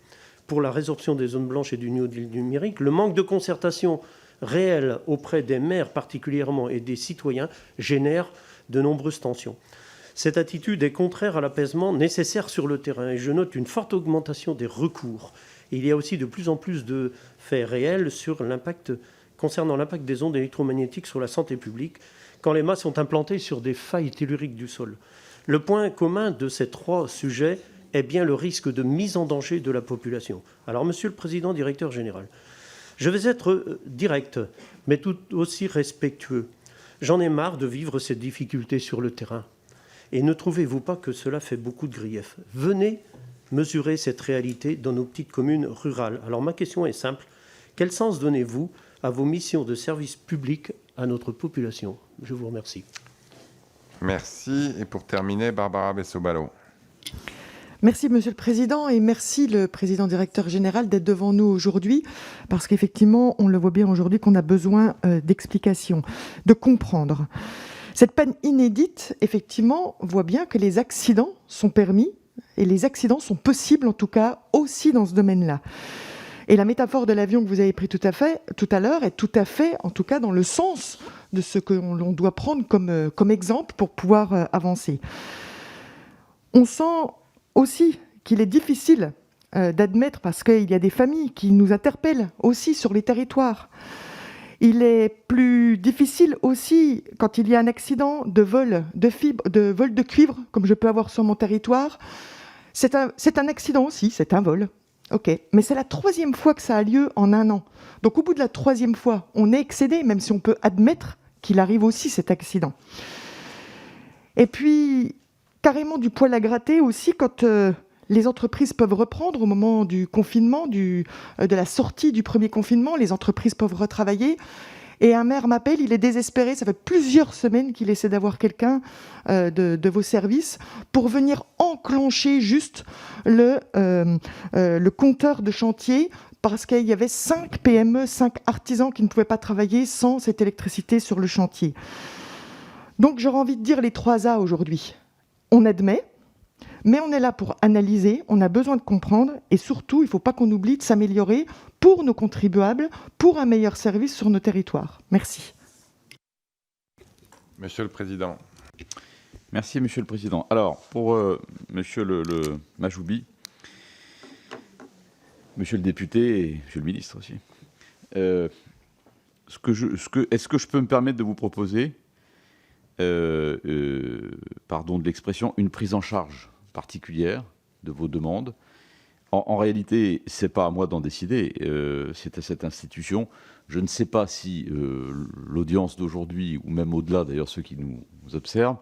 pour la résorption des zones blanches et du numérique, le manque de concertation réelle auprès des maires particulièrement et des citoyens génère de nombreuses tensions. Cette attitude est contraire à l'apaisement nécessaire sur le terrain et je note une forte augmentation des recours. Il y a aussi de plus en plus de faits réels sur concernant l'impact des ondes électromagnétiques sur la santé publique quand les mâts sont implantés sur des failles telluriques du sol. Le point commun de ces 3 sujets est bien le risque de mise en danger de la population. Alors, Monsieur le Président directeur général, je vais être direct, mais tout aussi respectueux. J'en ai marre de vivre ces difficultés sur le terrain. Et ne trouvez-vous pas que cela fait beaucoup de griefs? Venez mesurer cette réalité dans nos petites communes rurales. Alors ma question est simple. Quel sens donnez-vous à vos missions de service public à notre population? Je vous remercie. Merci. Et pour terminer, Barbara Bessot-Ballot. Merci, Monsieur le Président, et merci, le Président directeur général, d'être devant nous aujourd'hui, parce qu'effectivement, on le voit bien aujourd'hui qu'on a besoin d'explications, de comprendre. Cette panne inédite, effectivement, voit bien que les accidents sont permis, et les accidents sont possibles, en tout cas, aussi dans ce domaine-là. Et la métaphore de l'avion que vous avez pris tout à l'heure est tout à fait, en tout cas, dans le sens de ce que l'on doit prendre comme exemple pour pouvoir avancer. On sent aussi qu'il est difficile d'admettre, parce qu'il y a des familles qui nous interpellent aussi sur les territoires. Il est plus difficile aussi quand il y a un accident de vol de cuivre, comme je peux avoir sur mon territoire. C'est un accident aussi, c'est un vol. Ok, mais c'est la 3e fois que ça a lieu en 1 an. Donc au bout de la 3e fois, on est excédé, même si on peut admettre qu'il arrive aussi cet accident. Et puis, carrément du poil à gratter aussi quand les entreprises peuvent reprendre au moment du confinement, de la sortie du premier confinement, les entreprises peuvent retravailler. Et un maire m'appelle, il est désespéré, ça fait plusieurs semaines qu'il essaie d'avoir quelqu'un de vos services pour venir enclencher juste le compteur de chantier, parce qu'il y avait 5 PME, 5 artisans qui ne pouvaient pas travailler sans cette électricité sur le chantier. Donc j'aurais envie de dire les 3 A aujourd'hui. On admet, mais on est là pour analyser, on a besoin de comprendre, et surtout, il ne faut pas qu'on oublie de s'améliorer pour nos contribuables, pour un meilleur service sur nos territoires. Merci. Monsieur le Président. Merci, Monsieur le Président. Alors, pour Monsieur le Majoubi, Monsieur le député et Monsieur le ministre aussi, est-ce que je peux me permettre de vous proposer, pardon de l'expression, une prise en charge particulière de vos demandes? En réalité, ce n'est pas à moi d'en décider, c'est à cette institution. Je ne sais pas si l'audience d'aujourd'hui, ou même au-delà d'ailleurs ceux qui nous observent,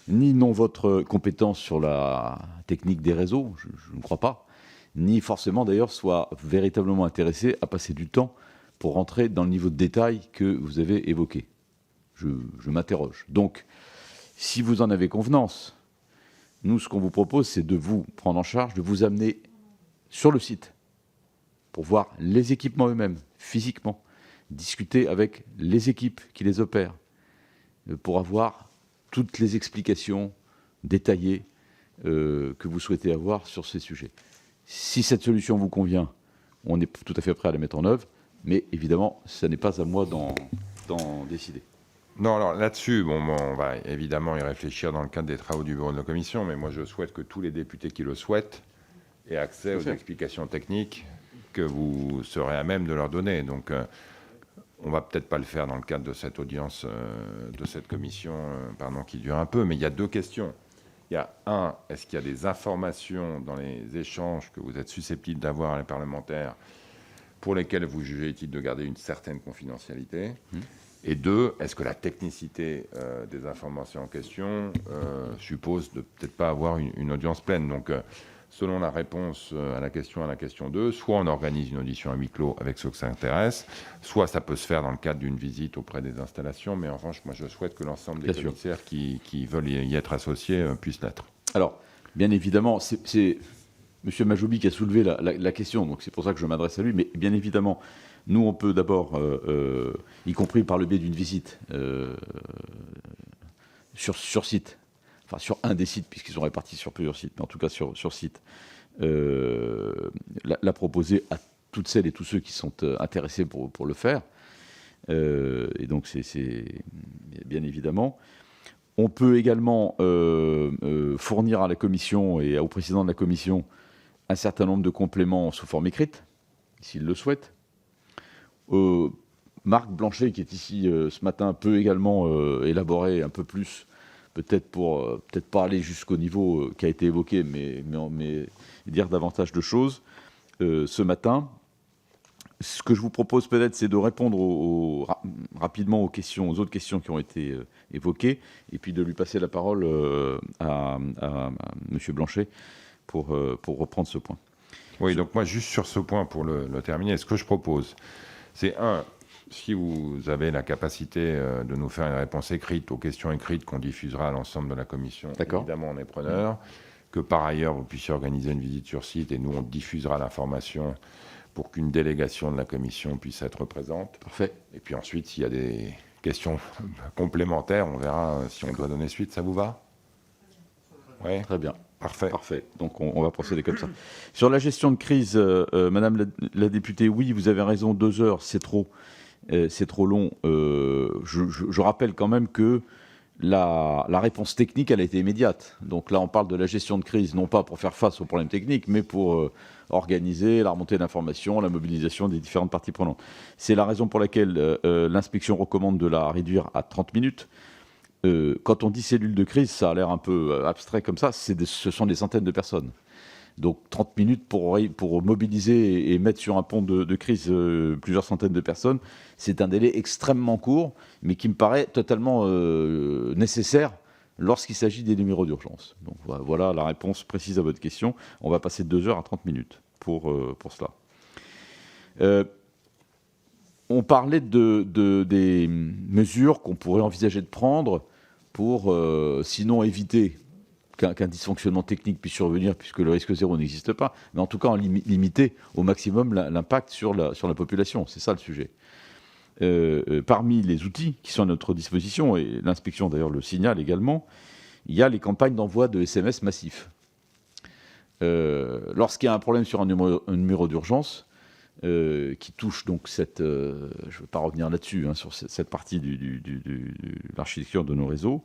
ni n'ont votre compétence sur la technique des réseaux, je ne crois pas, ni forcément d'ailleurs soient véritablement intéressés à passer du temps pour rentrer dans le niveau de détail que vous avez évoqué. Je m'interroge. Donc, si vous en avez convenance, nous, ce qu'on vous propose, c'est de vous prendre en charge, de vous amener sur le site pour voir les équipements eux-mêmes, physiquement, discuter avec les équipes qui les opèrent, pour avoir toutes les explications détaillées que vous souhaitez avoir sur ces sujets. Si cette solution vous convient, on est tout à fait prêt à la mettre en œuvre, mais évidemment, ce n'est pas à moi temps décidé. Non, alors là-dessus, on va évidemment y réfléchir dans le cadre des travaux du bureau de la commission, mais moi je souhaite que tous les députés qui le souhaitent aient accès aux explications techniques que vous serez à même de leur donner. Donc, on va peut-être pas le faire dans le cadre de cette audience, de cette commission, qui dure un peu, mais il y a 2 questions. Il y a un, est-ce qu'il y a des informations dans les échanges que vous êtes susceptibles d'avoir à les parlementaires pour lesquels vous jugez utile de garder une certaine confidentialité? Et 2, est-ce que la technicité des informations en question suppose de peut-être pas avoir une audience pleine? Donc, selon la réponse à la question 2, soit on organise une audition à huis clos avec ceux que ça intéresse, soit ça peut se faire dans le cadre d'une visite auprès des installations, mais en revanche, moi je souhaite que l'ensemble des commissaires qui veulent y être associés puissent l'être. Alors, bien évidemment, c'est M. Majoubi qui a soulevé la question, donc c'est pour ça que je m'adresse à lui, mais bien évidemment, nous on peut d'abord, y compris par le biais d'une visite sur site, enfin sur un des sites, puisqu'ils sont répartis sur plusieurs sites, mais en tout cas sur site, la proposer à toutes celles et tous ceux qui sont intéressés pour le faire. Et donc, c'est bien évidemment. On peut également fournir à la commission et au président de la commission un certain nombre de compléments sous forme écrite, s'il le souhaite. Marc Blanchet, qui est ici ce matin, peut également élaborer un peu plus, peut-être pas aller jusqu'au niveau qui a été évoqué, mais dire davantage de choses ce matin. Ce que je vous propose peut-être, c'est de répondre rapidement aux autres questions qui ont été évoquées, et puis de lui passer la parole à M. Blanchet pour reprendre ce point. Oui, donc moi, juste sur ce point, pour le terminer, ce que je propose, c'est si vous avez la capacité de nous faire une réponse écrite aux questions écrites qu'on diffusera à l'ensemble de la commission, évidemment, on est preneur, que par ailleurs, vous puissiez organiser une visite sur site, et nous, on diffusera l'information pour qu'une délégation de la commission puisse être présente. Parfait. Et puis ensuite, s'il y a des questions complémentaires, on verra si on doit donner suite. Ça vous va? Oui. Très bien. Parfait. Parfait. Donc, on va procéder comme ça. Sur la gestion de crise, Madame la députée, oui, vous avez raison, 2 heures, c'est trop long. Je rappelle quand même que la réponse technique, elle a été immédiate. Donc là, on parle de la gestion de crise, non pas pour faire face aux problèmes techniques, mais pour organiser la remontée d'informations, la mobilisation des différentes parties prenantes. C'est la raison pour laquelle l'inspection recommande de la réduire à 30 minutes. Quand on dit cellule de crise, ça a l'air un peu abstrait comme ça, ce sont des centaines de personnes. Donc 30 minutes pour mobiliser et mettre sur un pont de crise plusieurs centaines de personnes, c'est un délai extrêmement court, mais qui me paraît totalement nécessaire lorsqu'il s'agit des numéros d'urgence. Donc voilà la réponse précise à votre question. On va passer de 2 heures à 30 minutes pour cela. On parlait des mesures qu'on pourrait envisager de prendre pour, sinon éviter qu'un dysfonctionnement technique puisse survenir, puisque le risque zéro n'existe pas, mais en tout cas en limiter au maximum l'impact sur la population. C'est ça le sujet. Parmi les outils qui sont à notre disposition, et l'inspection d'ailleurs le signale également, il y a les campagnes d'envoi de SMS massifs. Lorsqu'il y a un problème sur un numéro d'urgence, qui touche donc je ne vais pas revenir là-dessus, sur cette partie de l'architecture de nos réseaux,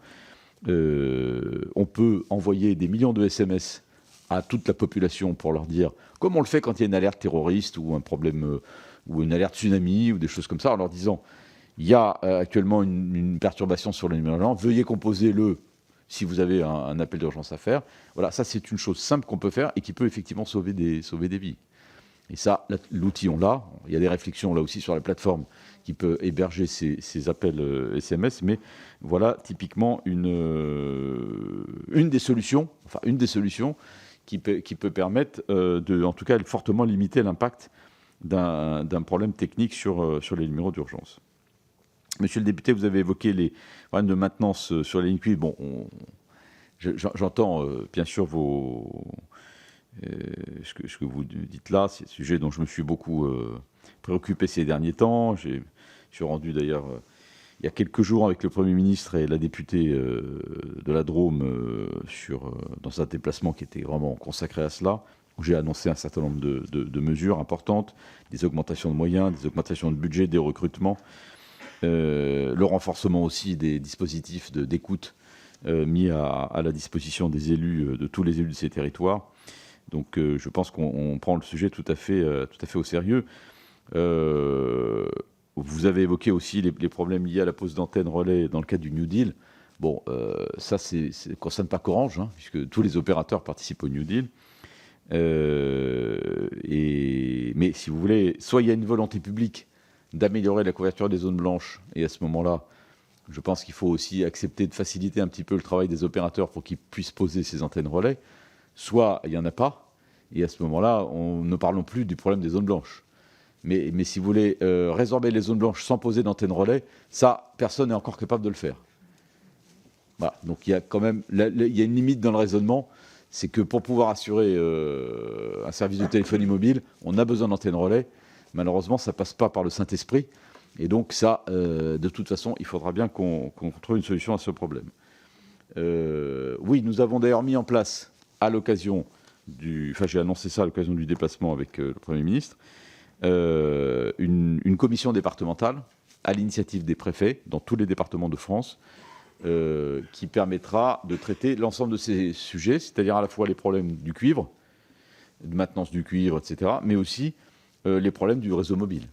on peut envoyer des millions de SMS à toute la population pour leur dire, comme on le fait quand il y a une alerte terroriste ou un problème ou une alerte tsunami ou des choses comme ça, en leur disant il y a actuellement une perturbation sur le numéro d'urgence, veuillez composer-le si vous avez un appel d'urgence à faire. Voilà, ça c'est une chose simple qu'on peut faire et qui peut effectivement sauver des vies. Et ça, l'outil on l'a. Il y a des réflexions là aussi sur la plateforme qui peut héberger ces appels SMS, mais voilà typiquement une des solutions qui peut permettre en tout cas, fortement limiter l'impact d'un problème technique sur les numéros d'urgence. Monsieur le député, vous avez évoqué les problèmes de maintenance sur les lignes cuivres. Bon, j'entends bien sûr ce que vous dites là, c'est un sujet dont je me suis beaucoup préoccupé ces derniers temps. Je suis rendu d'ailleurs il y a quelques jours avec le Premier ministre et la députée de la Drôme dans un déplacement qui était vraiment consacré à cela, où j'ai annoncé un certain nombre de mesures importantes, des augmentations de moyens, des augmentations de budget, des recrutements. le renforcement aussi des dispositifs d'écoute mis à la disposition des élus, de tous les élus de ces territoires. Donc je pense qu'on prend le sujet tout à fait au sérieux. Vous avez évoqué aussi les problèmes liés à la pose d'antennes relais dans le cadre du New Deal. Bon, ça ne concerne pas qu'Orange, hein, puisque tous les opérateurs participent au New Deal. Mais si vous voulez, soit il y a une volonté publique d'améliorer la couverture des zones blanches, et à ce moment-là, je pense qu'il faut aussi accepter de faciliter un petit peu le travail des opérateurs pour qu'ils puissent poser ces antennes relais, soit il n'y en a pas, et à ce moment-là, ne parlons plus du problème des zones blanches. Mais si vous voulez résorber les zones blanches sans poser d'antennes relais, ça, personne n'est encore capable de le faire. Voilà. Donc il y a quand même il y a une limite dans le raisonnement, c'est que pour pouvoir assurer un service de téléphonie mobile, on a besoin d'antennes relais. Malheureusement, ça ne passe pas par le Saint-Esprit. Et donc ça, de toute façon, il faudra bien qu'on trouve une solution à ce problème. Oui, nous avons d'ailleurs mis en place, à l'occasion j'ai annoncé ça à l'occasion du déplacement avec le Premier ministre, une commission départementale à l'initiative des préfets dans tous les départements de France qui permettra de traiter l'ensemble de ces sujets, c'est-à-dire à la fois les problèmes du cuivre, de maintenance du cuivre, etc., mais aussi les problèmes du réseau mobile.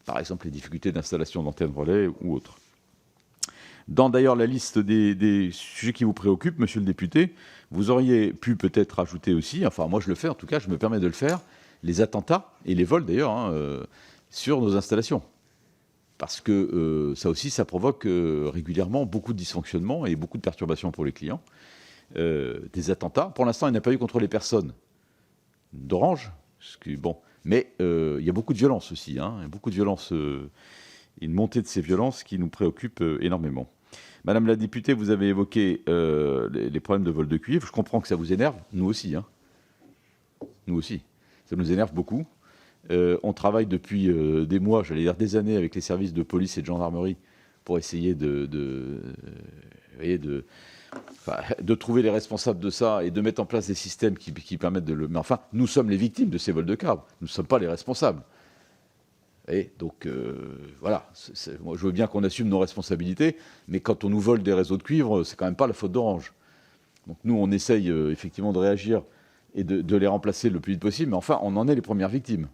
Par exemple, les difficultés d'installation d'antennes relais ou autres. Dans d'ailleurs la liste des sujets qui vous préoccupent, monsieur le député, vous auriez pu peut-être ajouter aussi, enfin moi je le fais en tout cas, je me permets de le faire, les attentats et les vols d'ailleurs sur nos installations. Parce que ça aussi, ça provoque régulièrement beaucoup de dysfonctionnements et beaucoup de perturbations pour les clients. Des attentats. Pour l'instant, il n'y en a pas eu contre les personnes d'Orange. Mais il y a beaucoup de violence aussi. Hein, beaucoup de violence, une montée de ces violences qui nous préoccupe énormément. Madame la députée, vous avez évoqué les problèmes de vol de cuivre. Je comprends que ça vous énerve. Nous aussi. Hein. Nous aussi. Ça nous énerve beaucoup. On travaille depuis des mois, j'allais dire des années, avec les services de police et de gendarmerie pour essayer de trouver les responsables de ça et de mettre en place des systèmes qui permettent de le... Mais enfin, nous sommes les victimes de ces vols de câbles. Nous ne sommes pas les responsables. Et donc, voilà. Moi, je veux bien qu'on assume nos responsabilités, mais quand on nous vole des réseaux de cuivre, c'est quand même pas la faute d'Orange. Donc nous, on essaye effectivement de réagir et de les remplacer le plus vite possible, mais enfin, on en est les premières victimes.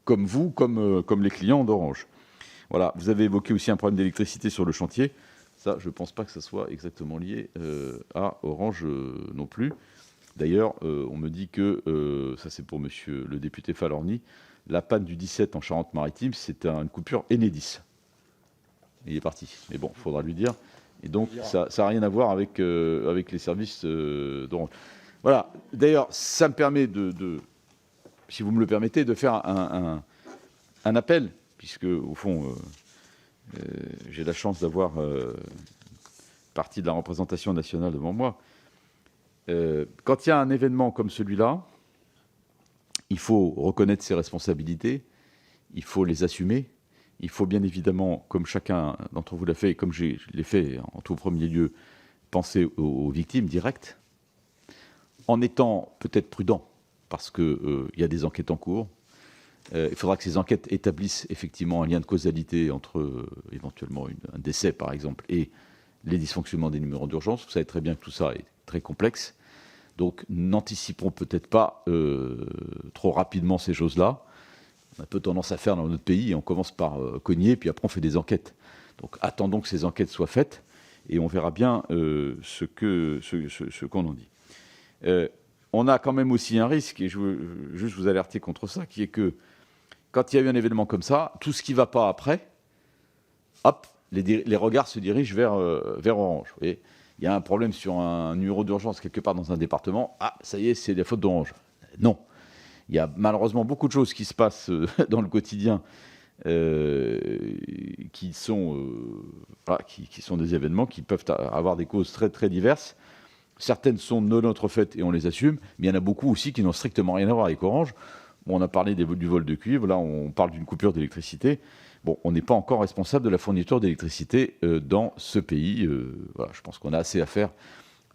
Comme vous, comme les clients d'Orange. Voilà. Vous avez évoqué aussi un problème d'électricité sur le chantier. Ça, je ne pense pas que ça soit exactement lié à Orange non plus. D'ailleurs, on me dit que, ça c'est pour monsieur le député Falorni, la panne du 17 en Charente-Maritime, c'est une coupure Enedis. Il est parti. Mais bon, il faudra lui dire. Et donc, ça n'a rien à voir avec les services d'Orange. Voilà. D'ailleurs, ça me permet si vous me le permettez, de faire un appel, puisque, au fond, j'ai la chance d'avoir partie de la représentation nationale devant moi. Quand il y a un événement comme celui-là, il faut reconnaître ses responsabilités, il faut les assumer, il faut bien évidemment, comme chacun d'entre vous l'a fait, et comme je l'ai fait en tout premier lieu, penser aux victimes directes, en étant peut-être prudent, parce qu'il y a des enquêtes en cours. Il faudra que ces enquêtes établissent effectivement un lien de causalité entre éventuellement un décès, par exemple, et les dysfonctionnements des numéros d'urgence. Vous savez très bien que tout ça est très complexe. Donc, n'anticipons peut-être pas trop rapidement ces choses-là. On a un peu tendance à faire dans notre pays, on commence par cogner, puis après on fait des enquêtes. Donc, attendons que ces enquêtes soient faites, et on verra bien ce qu'on en dit. On a quand même aussi un risque, et je veux juste vous alerter contre ça, qui est que quand il y a eu un événement comme ça, tout ce qui ne va pas après, hop, les regards se dirigent vers Orange. Vous voyez, il y a un problème sur un numéro d'urgence quelque part dans un département, ah, ça y est, c'est la faute d'Orange. Non. Il y a malheureusement beaucoup de choses qui se passent dans le quotidien qui sont des événements qui peuvent avoir des causes très, très diverses. Certaines sont de notre fait et on les assume, mais il y en a beaucoup aussi qui n'ont strictement rien à voir avec Orange. Bon, on a parlé du vol de cuivre, là on parle d'une coupure d'électricité. Bon, on n'est pas encore responsable de la fourniture d'électricité dans ce pays. Voilà, je pense qu'on a assez à faire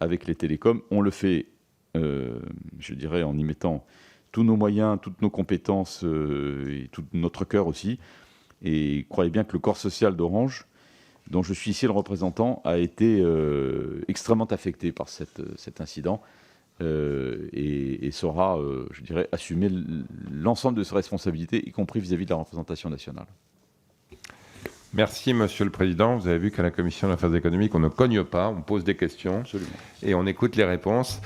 avec les télécoms. On le fait, je dirais, en y mettant tous nos moyens, toutes nos compétences et tout notre cœur aussi. Et croyez bien que le corps social d'Orange dont je suis ici le représentant, a été extrêmement affecté par cet incident et saura, je dirais, assumer l'ensemble de ses responsabilités, y compris vis-à-vis de la représentation nationale. Merci, Monsieur le Président. Vous avez vu qu'à la Commission des affaires économiques, on ne cogne pas, on pose des questions. Absolument. Et on écoute les réponses.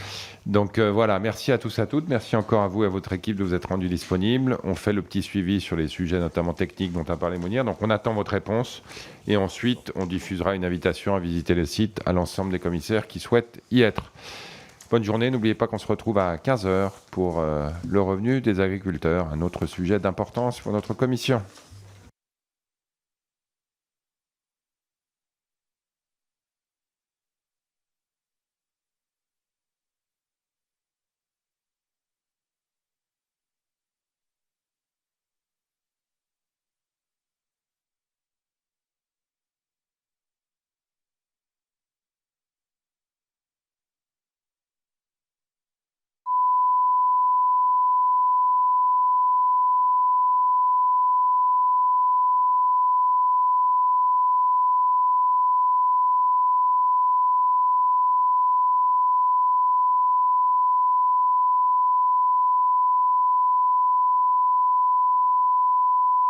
Donc voilà, merci à tous et à toutes. Merci encore à vous et à votre équipe de vous être rendus disponibles. On fait le petit suivi sur les sujets notamment techniques dont a parlé Mounir. Donc on attend votre réponse et ensuite on diffusera une invitation à visiter le site à l'ensemble des commissaires qui souhaitent y être. Bonne journée. N'oubliez pas qu'on se retrouve à 15h pour le revenu des agriculteurs, un autre sujet d'importance pour notre commission.